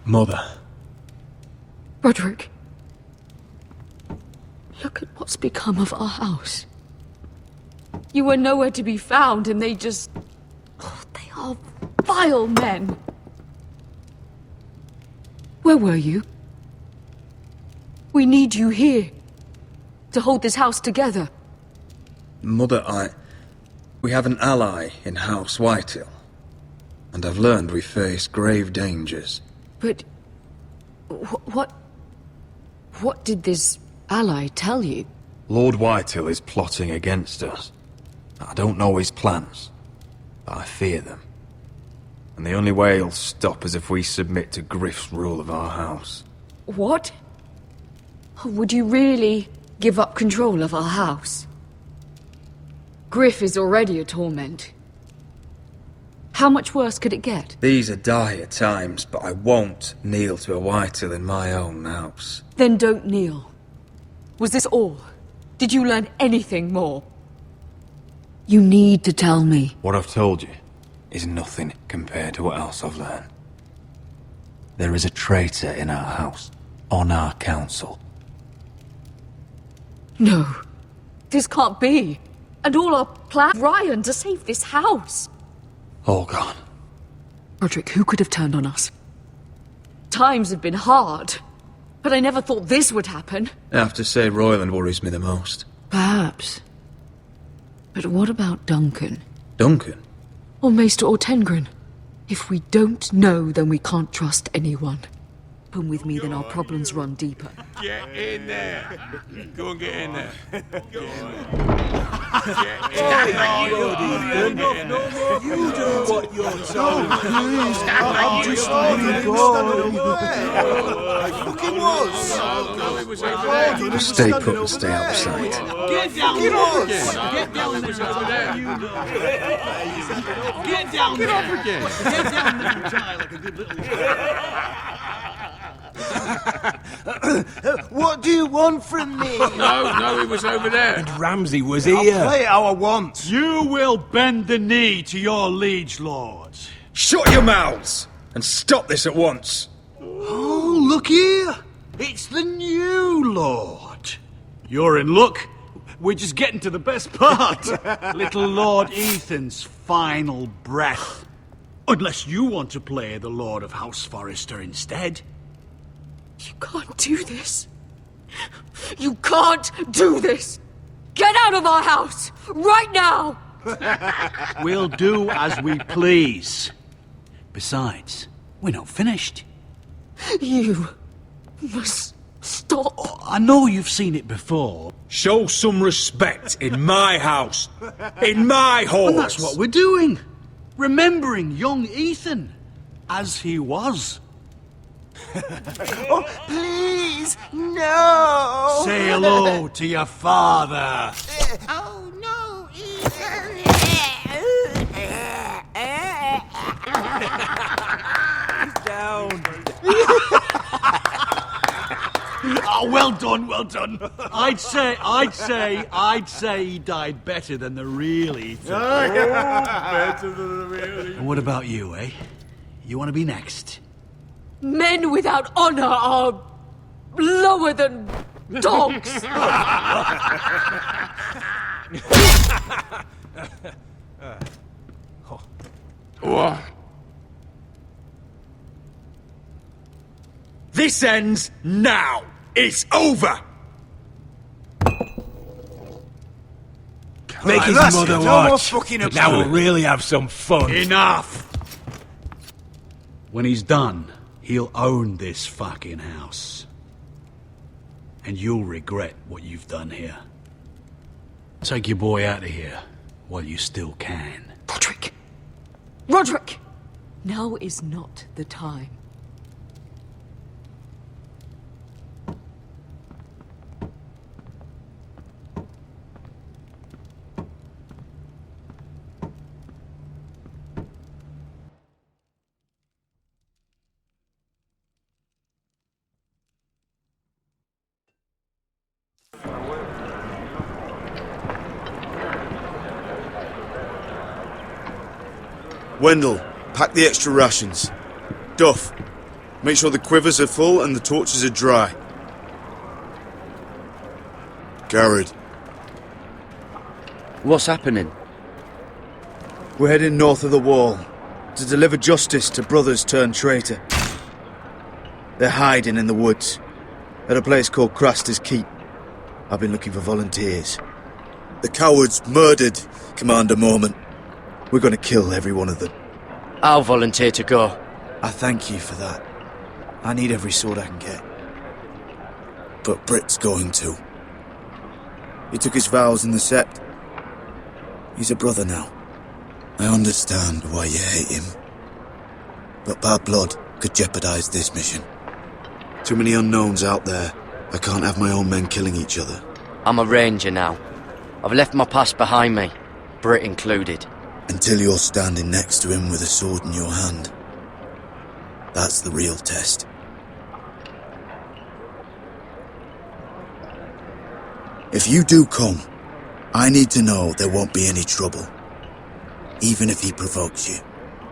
Mother. Roderick. Look at what's become of our house. You were nowhere to be found, and they just... Oh, they are vile men. Where were you? We need you here. To hold this house together. Mother, we have an ally in House Whitehill. And I've learned we face grave dangers. But... What did this ally tell you? Lord Whitehill is plotting against us. I don't know his plans, but I fear them. And the only way he'll stop is if we submit to Griff's rule of our house. What? Would you really give up control of our house? Griff is already a torment. How much worse could it get? These are dire times, but I won't kneel to a Whitehill in my own house. Then don't kneel. Was this all? Did you learn anything more? You need to tell me. What I've told you is nothing compared to what else I've learned. There is a traitor in our house, on our council. No. This can't be. And all our plans... Ryan, to save this house. All gone. Roderick, who could have turned on us? Times have been hard, but I never thought this would happen. I have to say Royland worries me the most. Perhaps. But what about Duncan? Duncan? Or Maester Ortengren? If we don't know, then we can't trust anyone. Come with me, then our problems run deeper. Get in there. Go and get in there. Go You do what you're told. I'm just I fucking was. Stay put and stay out of sight. Get down there. Get down there. Get down there. Get up again. Get down there and die like a good little... What do you want from me? No, it was over there. And Ramsay was I'll here. play how I want. You will bend the knee to your liege lord. Shut your mouths and stop this at once. Oh, look here. It's the new lord. You're in luck. We're just getting to the best part. Little Lord Ethan's final breath. Unless you want to play the Lord of House Forrester instead. You can't do this. You can't do this. Get out of our house right now. We'll do as we please. Besides, we're not finished. You must stop. I know you've seen it before. Show some respect in my house. In my halls. And that's what we're doing. Remembering young Ethan as he was. Oh, please, no! Say hello to your father. Oh, no, He's down. Oh, well done, well done. I'd say he died better than the real Ethan. Better than the real. And what about you, eh? You want to be next? Men without honor are lower than dogs. This ends now. It's over. Make his that's mother it. No more watch. fucking about Now it. we'll really have some fun. Enough! When he's done, he'll own this fucking house. And you'll regret what you've done here. Take your boy out of here while you still can. Roderick! Roderick! Now is not the time. Wendell, pack the extra rations. Duff, make sure the quivers are full and the torches are dry. Garrett. What's happening? We're heading north of the wall to deliver justice to brothers turned traitor. They're hiding in the woods at a place called Craster's Keep. I've been looking for volunteers. The cowards murdered Commander Mormont. We're going to kill every one of them. I'll volunteer to go. I thank you for that. I need every sword I can get. But Britt's going too. He took his vows in the Sept. He's a brother now. I understand why you hate him. But bad blood could jeopardize this mission. Too many unknowns out there. I can't have my own men killing each other. I'm a ranger now. I've left my past behind me, Britt included. Until you're standing next to him with a sword in your hand. That's the real test. If you do come, I need to know there won't be any trouble. Even if he provokes you.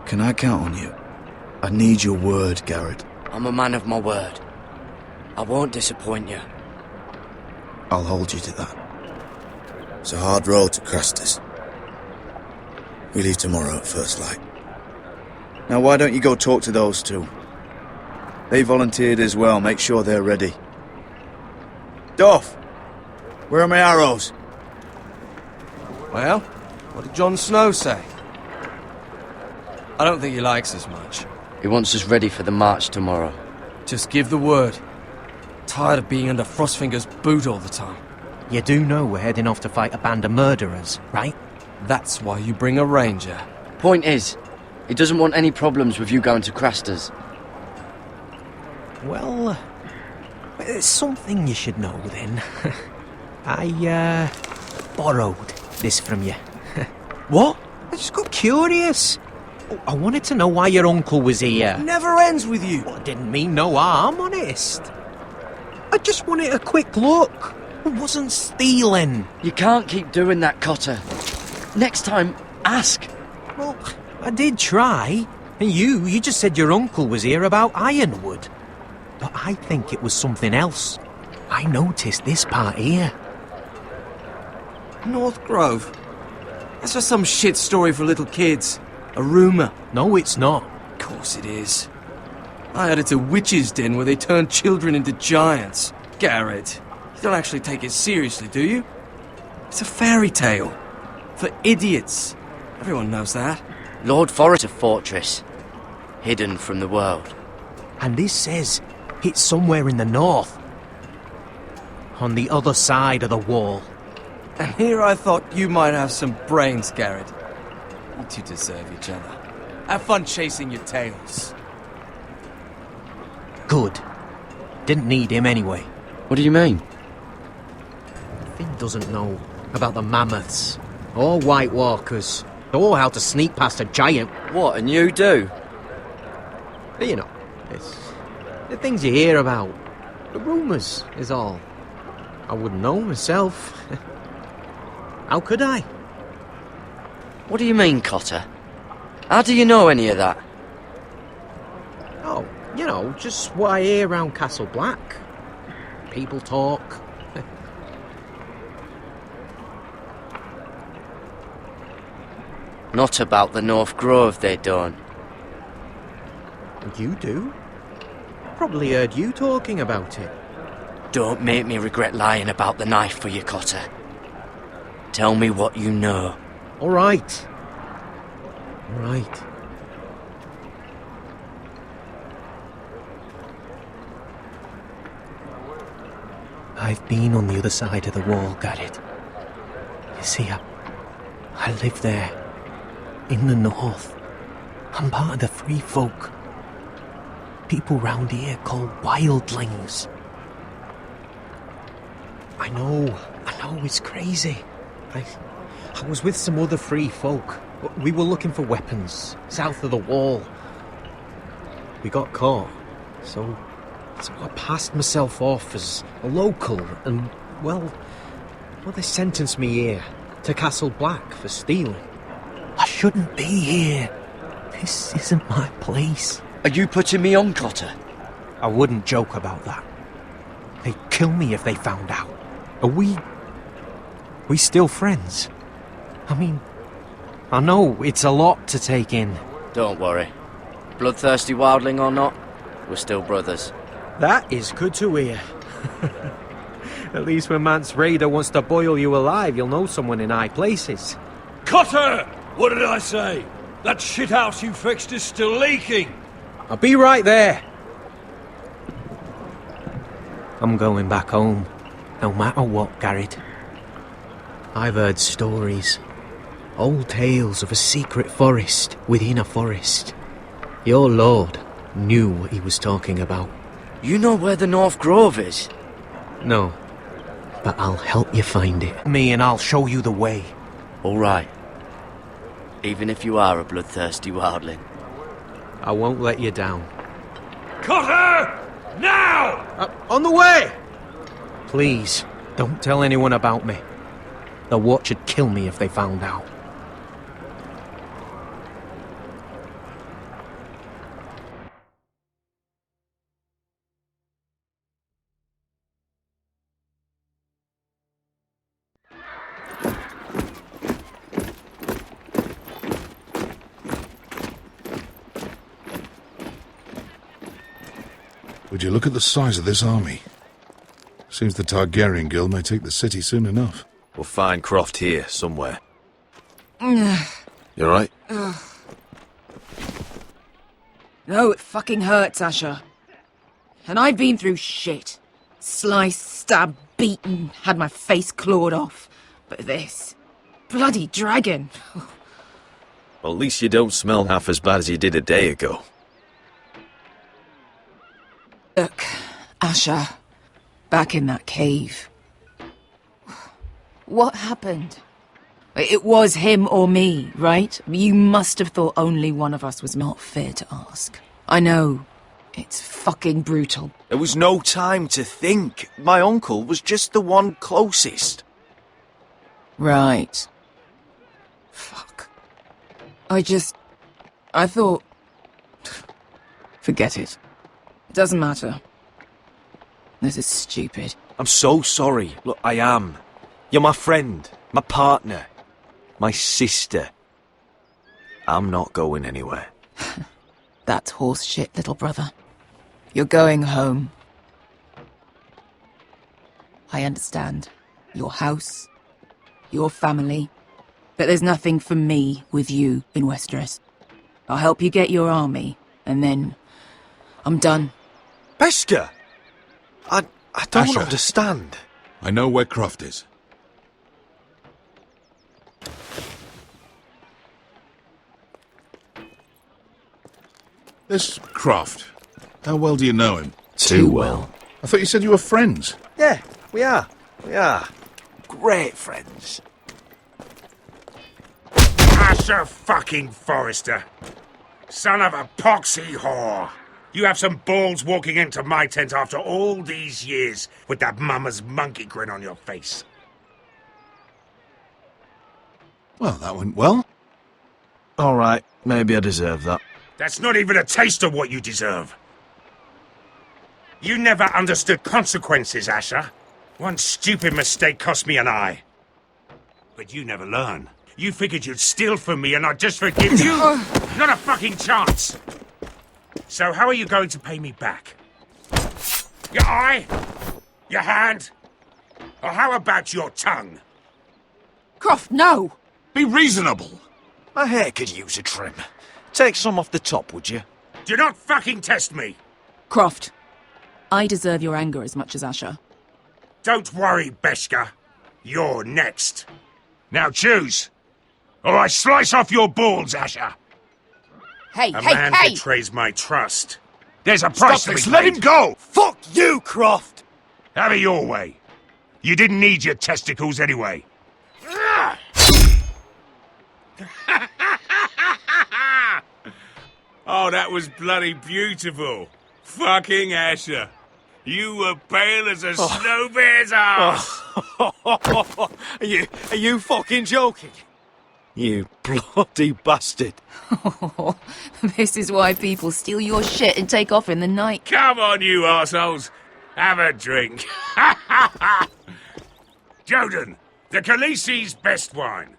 Can I count on you? I need your word, Garrett. I'm a man of my word. I won't disappoint you. I'll hold you to that. It's a hard road to Craster's. We leave tomorrow at first light. Now why don't you go talk to those two? They volunteered as well, make sure they're ready. Duff! Where are my arrows? Well, what did Jon Snow say? I don't think he likes us much. He wants us ready for the march tomorrow. Just give the word. Tired of being under Frostfinger's boot all the time. You do know we're heading off to fight a band of murderers, right? That's why you bring a ranger. Point is, he doesn't want any problems with you going to Craster's. Well, there's something you should know then. I borrowed this from you. What? I just got curious. I wanted to know why your uncle was here. Never ends with you. I didn't mean no harm, honest. I just wanted a quick look. I wasn't stealing. You can't keep doing that, Cotter. Next time, ask. Well, I did try. And you just said your uncle was here about Ironwood. But I think it was something else. I noticed this part here. North Grove? That's just some shit story for little kids. A rumour. No, it's not. Of course it is. I heard it's a witch's den where they turn children into giants. Garrett, you don't actually take it seriously, do you? It's a fairy tale. For idiots. Everyone knows that. Lord Forest, a fortress. Hidden from the world. And this says it's somewhere in the north. On the other side of the wall. And here I thought you might have some brains, Garrett. You two deserve each other. Have fun chasing your tails. Good. Didn't need him anyway. What do you mean? Finn doesn't know about the mammoths, or White Walkers, or how to sneak past a giant. What, and you do? You know, it's the things you hear about. The rumours is all. I wouldn't know myself. How could I? What do you mean, Cotter? How do you know any of that? Oh, you know, just what I hear around Castle Black. People talk. Not about the North Grove, they don't. You do? Probably heard you talking about it. Don't make me regret lying about the knife for you, Cotter. Tell me what you know. All right. All right. I've been on the other side of the wall, Garrett. You see, I live there, in the north. I'm part of the free folk. People round here called wildlings. I know, it's crazy. I was with some other free folk. We were looking for weapons, south of the wall. We got caught, so I passed myself off as a local, and, well, they sentenced me here, to Castle Black, for stealing. I shouldn't be here. This isn't my place. Are you putting me on, Cotter? I wouldn't joke about that. They'd kill me if they found out. Are we still friends? I mean, I know it's a lot to take in. Don't worry. Bloodthirsty wildling or not, we're still brothers. That is good to hear. At least when Mance Raider wants to boil you alive, you'll know someone in high places. Cotter! What did I say? That shithouse you fixed is still leaking! I'll be right there. I'm going back home, no matter what, Garrett. I've heard stories. Old tales of a secret forest within a forest. Your lord knew what he was talking about. You know where the North Grove is? No, but I'll help you find it. Me, and I'll show you the way. All right. Even if you are a bloodthirsty wildling. I won't let you down. Cotter! Now! On the way! Please, don't tell anyone about me. The Watch would kill me if they found out. Would you look at the size of this army? Seems the Targaryen Guild may take the city soon enough. We'll find Croft here, somewhere. You alright? No, it fucking hurts, Asher. And I've been through shit. Sliced, stabbed, beaten, had my face clawed off. But this... bloody dragon. Well, at least you don't smell half as bad as you did a day ago. Look, Asher, back in that cave. What happened? It was him or me, right? You must have thought only one of us was not fair to ask. I know. It's fucking brutal. There was no time to think. My uncle was just the one closest. Right. Fuck. I thought... Forget it. It doesn't matter. This is stupid. I'm so sorry. Look, I am. You're my friend, my partner, my sister. I'm not going anywhere. That's horse shit, little brother. You're going home. I understand. Your house, your family. But there's nothing for me with you in Westeros. I'll help you get your army, and then I'm done. Beskha! I don't Asher. understand. I know where Croft is. This Croft, how well do you know him? Too well. I thought you said you were friends. Yeah, we are. We are. Great friends. Asher fucking Forrester. Son of a poxy whore. You have some balls walking into my tent after all these years with that mama's monkey grin on your face. Well, that went well. All right, maybe I deserve that. That's not even a taste of what you deserve. You never understood consequences, Asher. One stupid mistake cost me an eye. But you never learn. You figured you'd steal from me and I'd just forgive you? Not a fucking chance! So how are you going to pay me back? Your eye? Your hand? Or how about your tongue? Croft, no! Be reasonable! My hair could use a trim. Take some off the top, would you? Do not fucking test me! Croft, I deserve your anger as much as Asher. Don't worry, Beskha. You're next. Now choose, or I slice off your balls, Asher. Hey, A man betrays my trust. There's a price to be paid. Let him go! Fuck you, Croft! Have it your way. You didn't need your testicles anyway. Oh, that was bloody beautiful. Fucking Asher. You were pale as a snow bear's ass. Are you fucking joking? You bloody bastard. This is why people steal your shit and take off in the night. Come on, you assholes. Have a drink. Joden, the Khaleesi's best wine.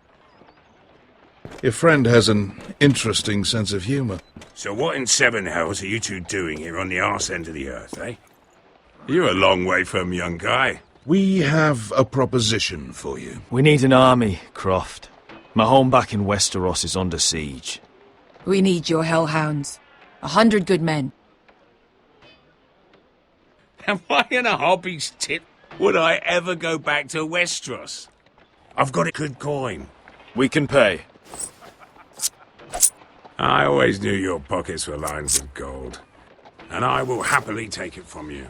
Your friend has an interesting sense of humour. So what in seven hells are you two doing here on the arse end of the earth, eh? You're a long way from, young guy. We have a proposition for you. We need an army, Croft. My home back in Westeros is under siege. We need your hellhounds. 100 good men. Am I in a hobby's tit? Would I ever go back to Westeros? I've got a good coin. We can pay. I always knew your pockets were lines of gold. And I will happily take it from you.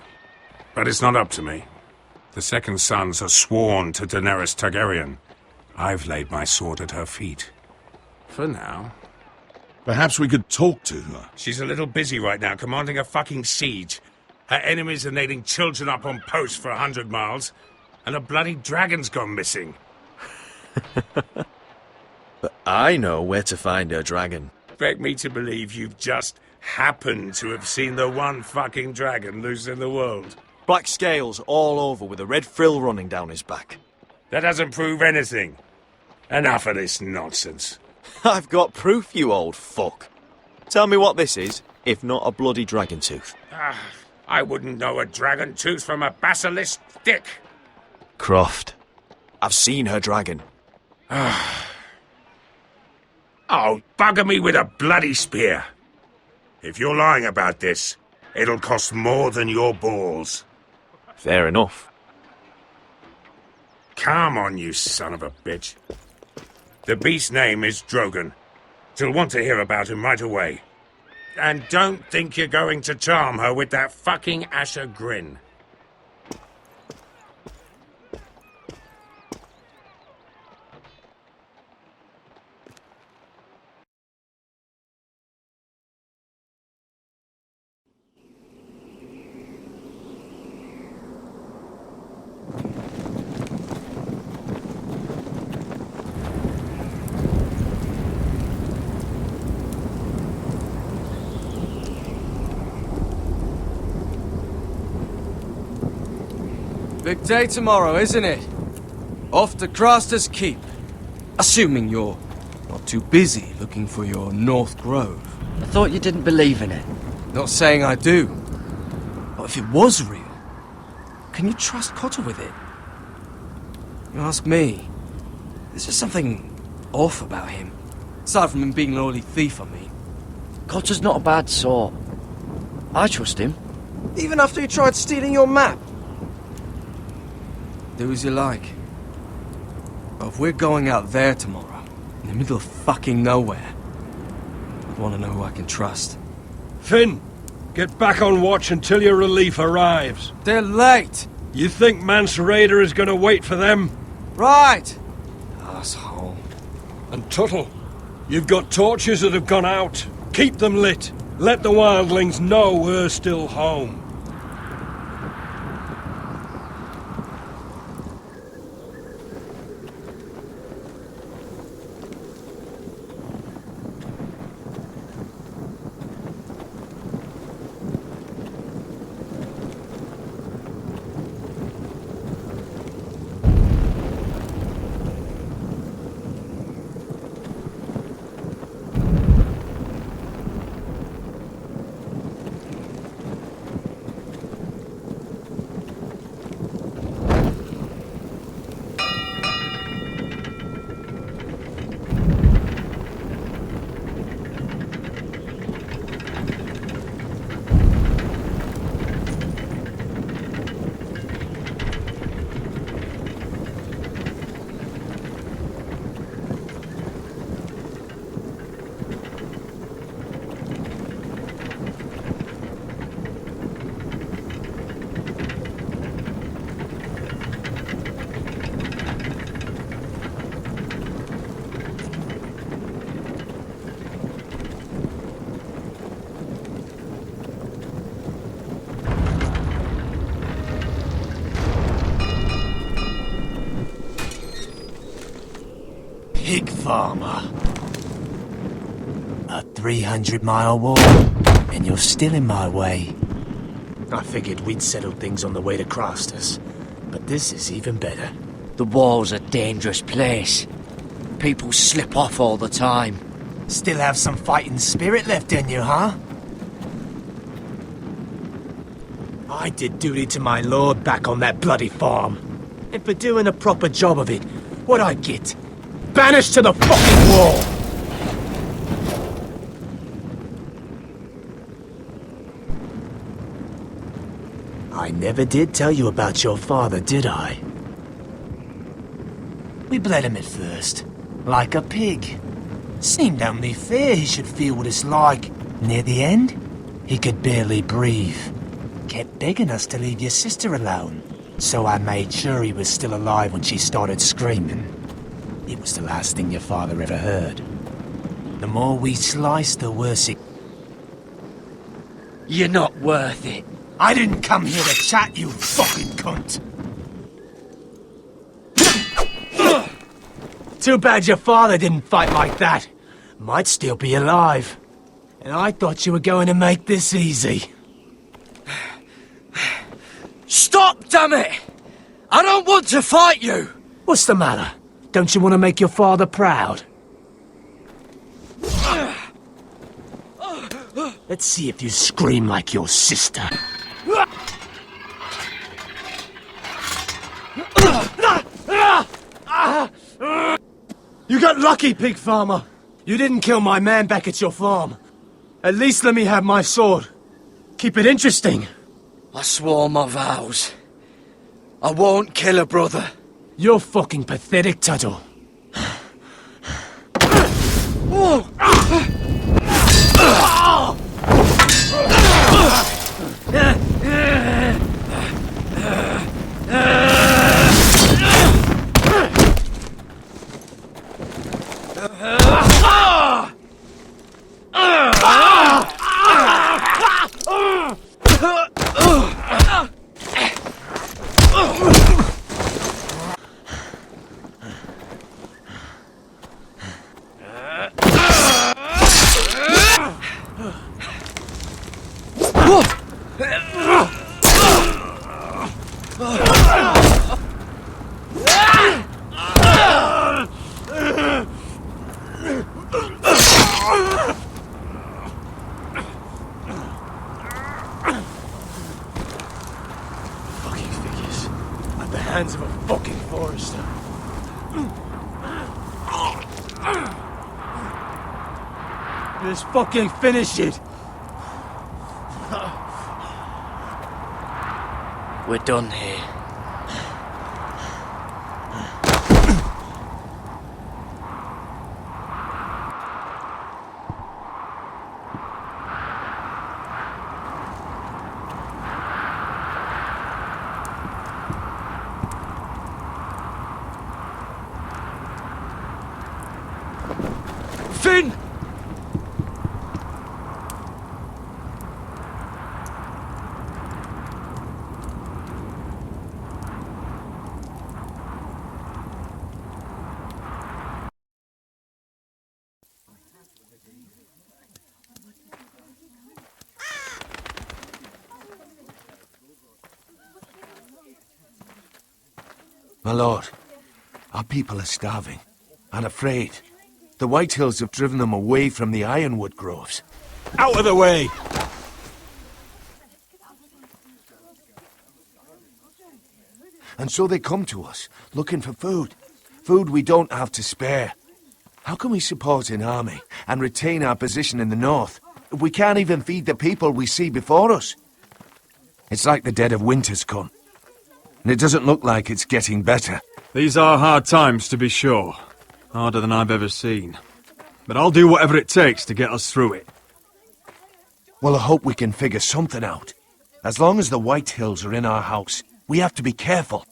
But it's not up to me. The Second Sons are sworn to Daenerys Targaryen. I've laid my sword at her feet. For now. Perhaps we could talk to her. She's a little busy right now, commanding a fucking siege. Her enemies are nailing children up on posts for 100 miles. And a bloody dragon's gone missing. But I know where to find her dragon. Expect me to believe you've just happened to have seen the one fucking dragon loose in the world. Black scales all over with a red frill running down his back. That doesn't prove anything. Enough of this nonsense. I've got proof, you old fuck. Tell me what this is, if not a bloody dragon tooth. I wouldn't know a dragon tooth from a basilisk stick. Croft, I've seen her dragon. Oh, bugger me with a bloody spear. If you're lying about this, it'll cost more than your balls. Fair enough. Come on, you son of a bitch. The beast's name is Drogon. She'll want to hear about him right away. And don't think you're going to charm her with that fucking Asher grin. Big day tomorrow, isn't it? Off to Craster's Keep. Assuming you're not too busy looking for your North Grove. I thought you didn't believe in it. Not saying I do. But if it was real, can you trust Cotter with it? You ask me. There's just something off about him. Aside from him being an early thief, I mean. Cotter's not a bad sort. I trust him. Even after he tried stealing your map? Do as you like. But if we're going out there tomorrow, in the middle of fucking nowhere, I want to know who I can trust. Finn, get back on watch until your relief arrives. They're late. You think Mance Rayder is going to wait for them? Right. Asshole. And Tuttle, you've got torches that have gone out. Keep them lit. Let the wildlings know we're still home. Pig farmer. A 300-mile walk, and you're still in my way. I figured we'd settled things on the way to Craster's, but this is even better. The wall's a dangerous place. People slip off all the time. Still have some fighting spirit left in you, huh? I did duty to my lord back on that bloody farm. And for doing a proper job of it, what'd I get? Banished to the fucking wall! I never did tell you about your father, did I? We bled him at first, like a pig. Seemed only fair he should feel what it's like. Near the end, he could barely breathe. Kept begging us to leave your sister alone, so I made sure he was still alive when she started screaming. It was the last thing your father ever heard. The more we sliced, the worse it... You're not worth it. I didn't come here to chat, you fucking cunt! Too bad your father didn't fight like that. Might still be alive. And I thought you were going to make this easy. Stop, damn it! I don't want to fight you! What's the matter? Don't you want to make your father proud? Let's see if you scream like your sister. You got lucky, pig farmer. You didn't kill my man back at your farm. At least let me have my sword. Keep it interesting. I swore my vows. I won't kill a brother. You're fucking pathetic, Tuttle. Fucking figures. At the hands of a fucking Forrester. Just fucking finish it. We're done here. Finn! My lord, our people are starving and afraid. The Whitehills have driven them away from the ironwood groves. Out of the way! And so they come to us, looking for food. Food we don't have to spare. How can we support an army and retain our position in the north if we can't even feed the people we see before us? It's like the dead of winter's come. And it doesn't look like it's getting better. These are hard times, to be sure. Harder than I've ever seen. But I'll do whatever it takes to get us through it. Well, I hope we can figure something out. As long as the Whitehills are in our house, we have to be careful.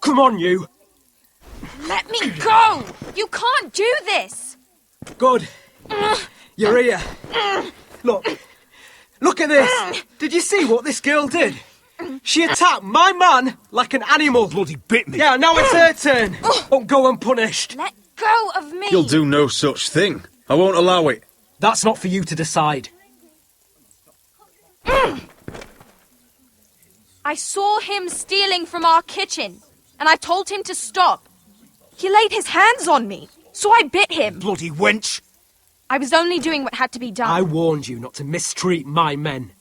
Come on, you! Let me go! You can't do this! Good. You're here. Look at this! Did you see what this girl did? She attacked my man like an animal. Bloody bit me. Yeah, now it's her turn. Don't go unpunished. Let go of me! You'll do no such thing. I won't allow it. That's not for you to decide. I saw him stealing from our kitchen, and I told him to stop. He laid his hands on me, so I bit him. Bloody wench! I was only doing what had to be done. I warned you not to mistreat my men.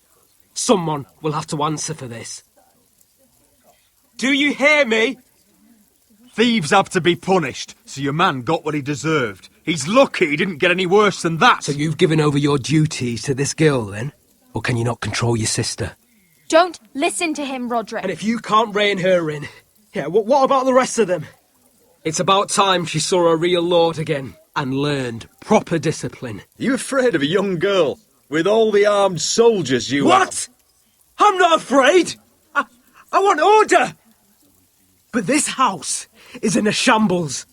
Someone will have to answer for this. Do you hear me? Thieves have to be punished, so your man got what he deserved. He's lucky he didn't get any worse than that. So you've given over your duties to this girl, then? Or can you not control your sister? Don't listen to him, Roderick. And if you can't rein her in, yeah, what about the rest of them? It's about time she saw a real lord again and learned proper discipline. You afraid of a young girl with all the armed soldiers you have? What? I'm not afraid! I want order! But this house is in a shambles.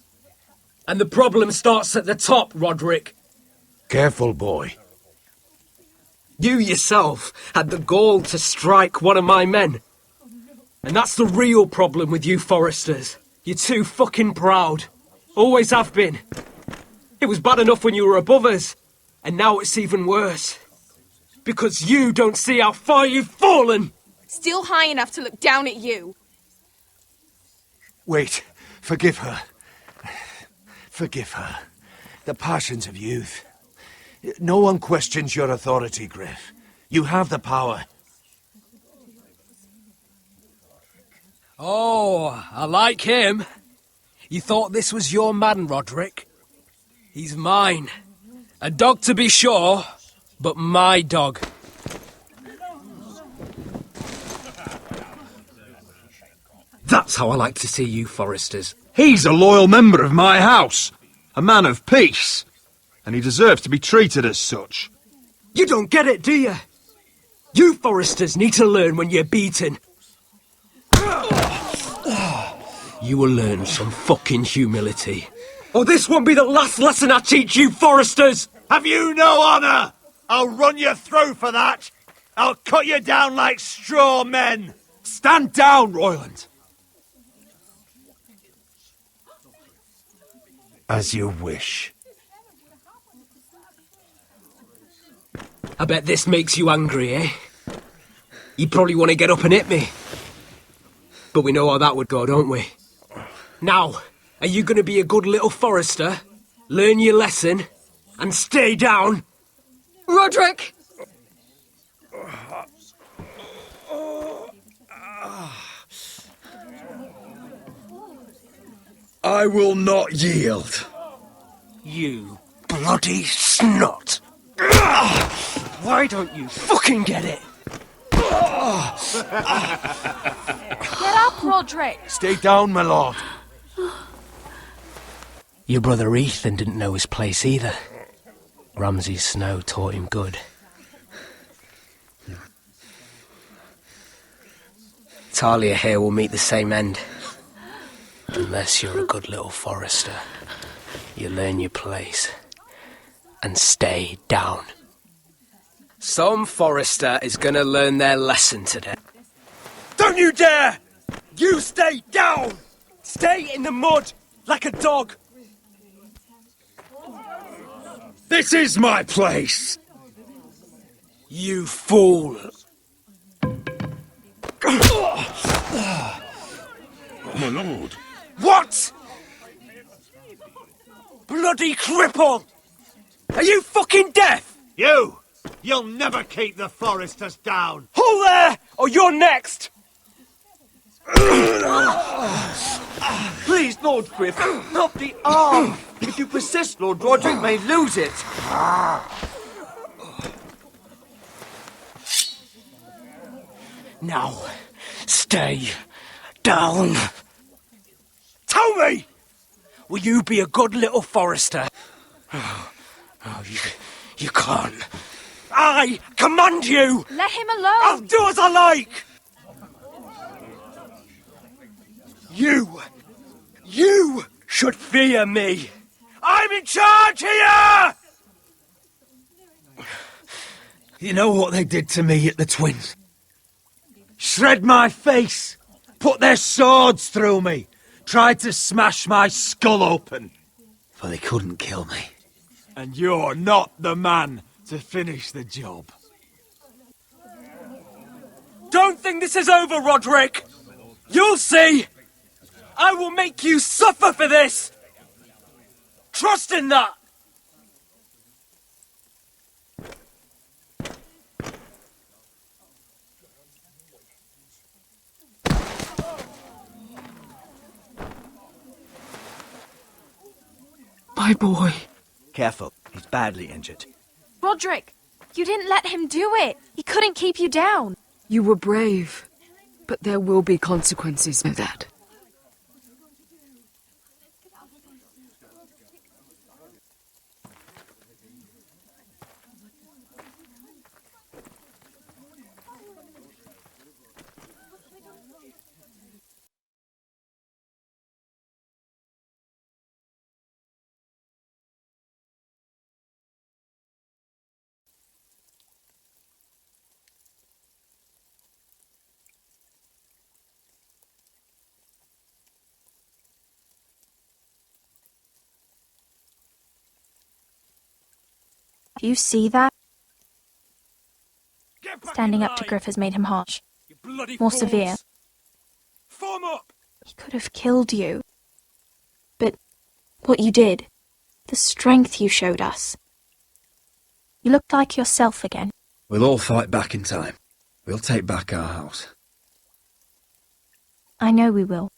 And the problem starts at the top, Roderick. Careful, boy. You yourself had the gall to strike one of my men. And that's the real problem with you Forresters. You're too fucking proud. Always have been. It was bad enough when you were above us. And now it's even worse. Because you don't see how far you've fallen! Still high enough to look down at you. Wait, forgive her. Forgive her. The passions of youth. No one questions your authority, Griff. You have the power. Oh, I like him. You thought this was your man, Roderick? He's mine. A dog to be sure, but my dog. That's how I like to see you, Forresters. He's a loyal member of my house. A man of peace. And he deserves to be treated as such. You don't get it, do you? You Forresters need to learn when you're beaten. You will learn some fucking humility. Or this won't be the last lesson I teach you, Forresters! Have you no honour? I'll run you through for that. I'll cut you down like straw men. Stand down, Royland. As you wish. I bet this makes you angry, eh? You probably want to get up and hit me. But we know how that would go, don't we? Now, are you going to be a good little Forrester, learn your lesson, and stay down? Roderick! I will not yield. You bloody snot! Why don't you fucking get it? Get up, Roderick! Stay down, my lord. Your brother Ethan didn't know his place either. Ramsay's snow taught him good. Talia here will meet the same end. Unless you're a good little Forrester. You learn your place. And stay down. Some Forrester is gonna learn their lesson today. Don't you dare! You stay down! Stay in the mud, like a dog! This is my place! You fool! My lord. What?! Bloody cripple! Are you fucking deaf?! You! You'll never keep the Forresters down! Hold there, or you're next! Please, Lord Griff, not the arm! If you persist, Lord Roderick may lose it! Now, stay down. Tell me! Will you be a good little Forrester? You can't. I command you! Let him alone! I'll do as I like! You should fear me! I'm in charge here! You know what they did to me at the Twins? Shred my face! Put their swords through me! Tried to smash my skull open! But they couldn't kill me. And you're not the man to finish the job. Don't think this is over, Roderick! You'll see! I will make you suffer for this! Trust in that! My boy. Careful, he's badly injured. Roderick, you didn't let him do it. He couldn't keep you down. You were brave, but there will be consequences of that. Do you see that? Standing up to Griff has made him harsh. More severe. Form up! He could have killed you. But what you did, the strength you showed us. You looked like yourself again. We'll all fight back in time. We'll take back our house. I know we will.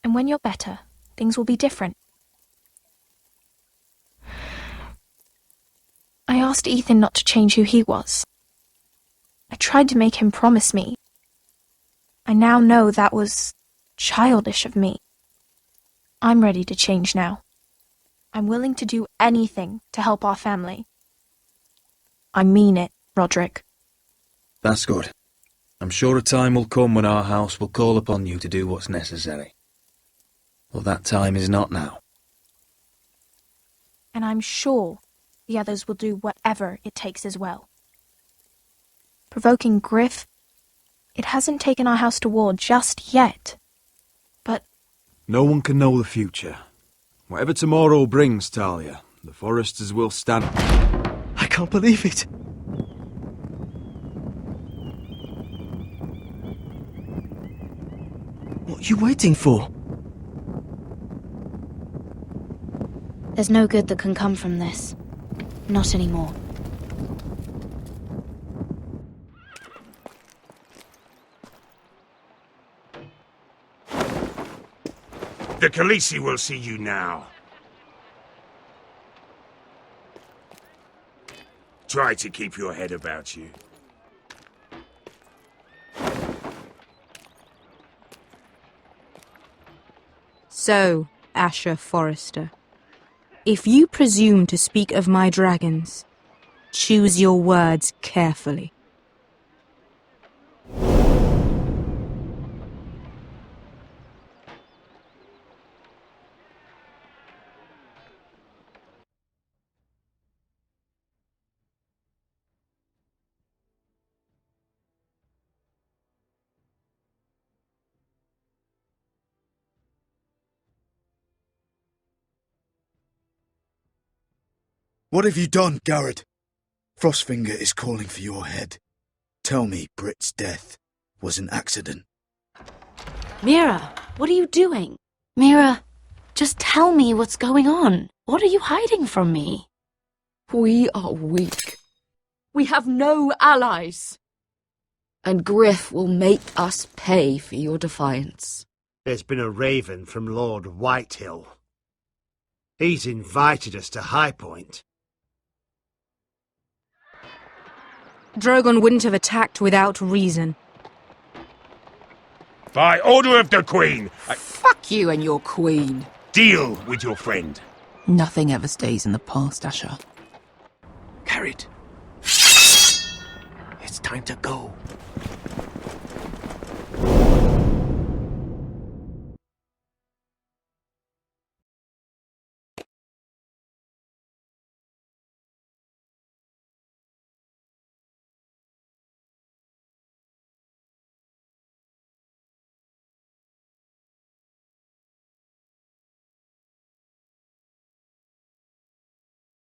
And when you're better, things will be different. I asked Ethan not to change who he was. I tried to make him promise me. I now know that was childish of me. I'm ready to change now. I'm willing to do anything to help our family. I mean it, Roderick. That's good. I'm sure a time will come when our house will call upon you to do what's necessary. Well, that time is not now. And I'm sure the others will do whatever it takes as well. Provoking Griff, it hasn't taken our house to war just yet. But no one can know the future. Whatever tomorrow brings, Talia, the Forresters will stand. I can't believe it. What are you waiting for? There's no good that can come from this. Not anymore. The Khaleesi will see you now. Try to keep your head about you. So, Asher Forrester, if you presume to speak of my dragons, choose your words carefully. What have you done, Garrett? Frostfinger is calling for your head. Tell me Britt's death was an accident. Mira, what are you doing? Mira, just tell me what's going on. What are you hiding from me? We are weak. We have no allies. And Griff will make us pay for your defiance. There's been a raven from Lord Whitehill. He's invited us to High Point. Drogon wouldn't have attacked without reason. By order of the Queen, Fuck you and your queen. deal with your friend. Nothing ever stays in the past, Asher. Carrot. It's time to go.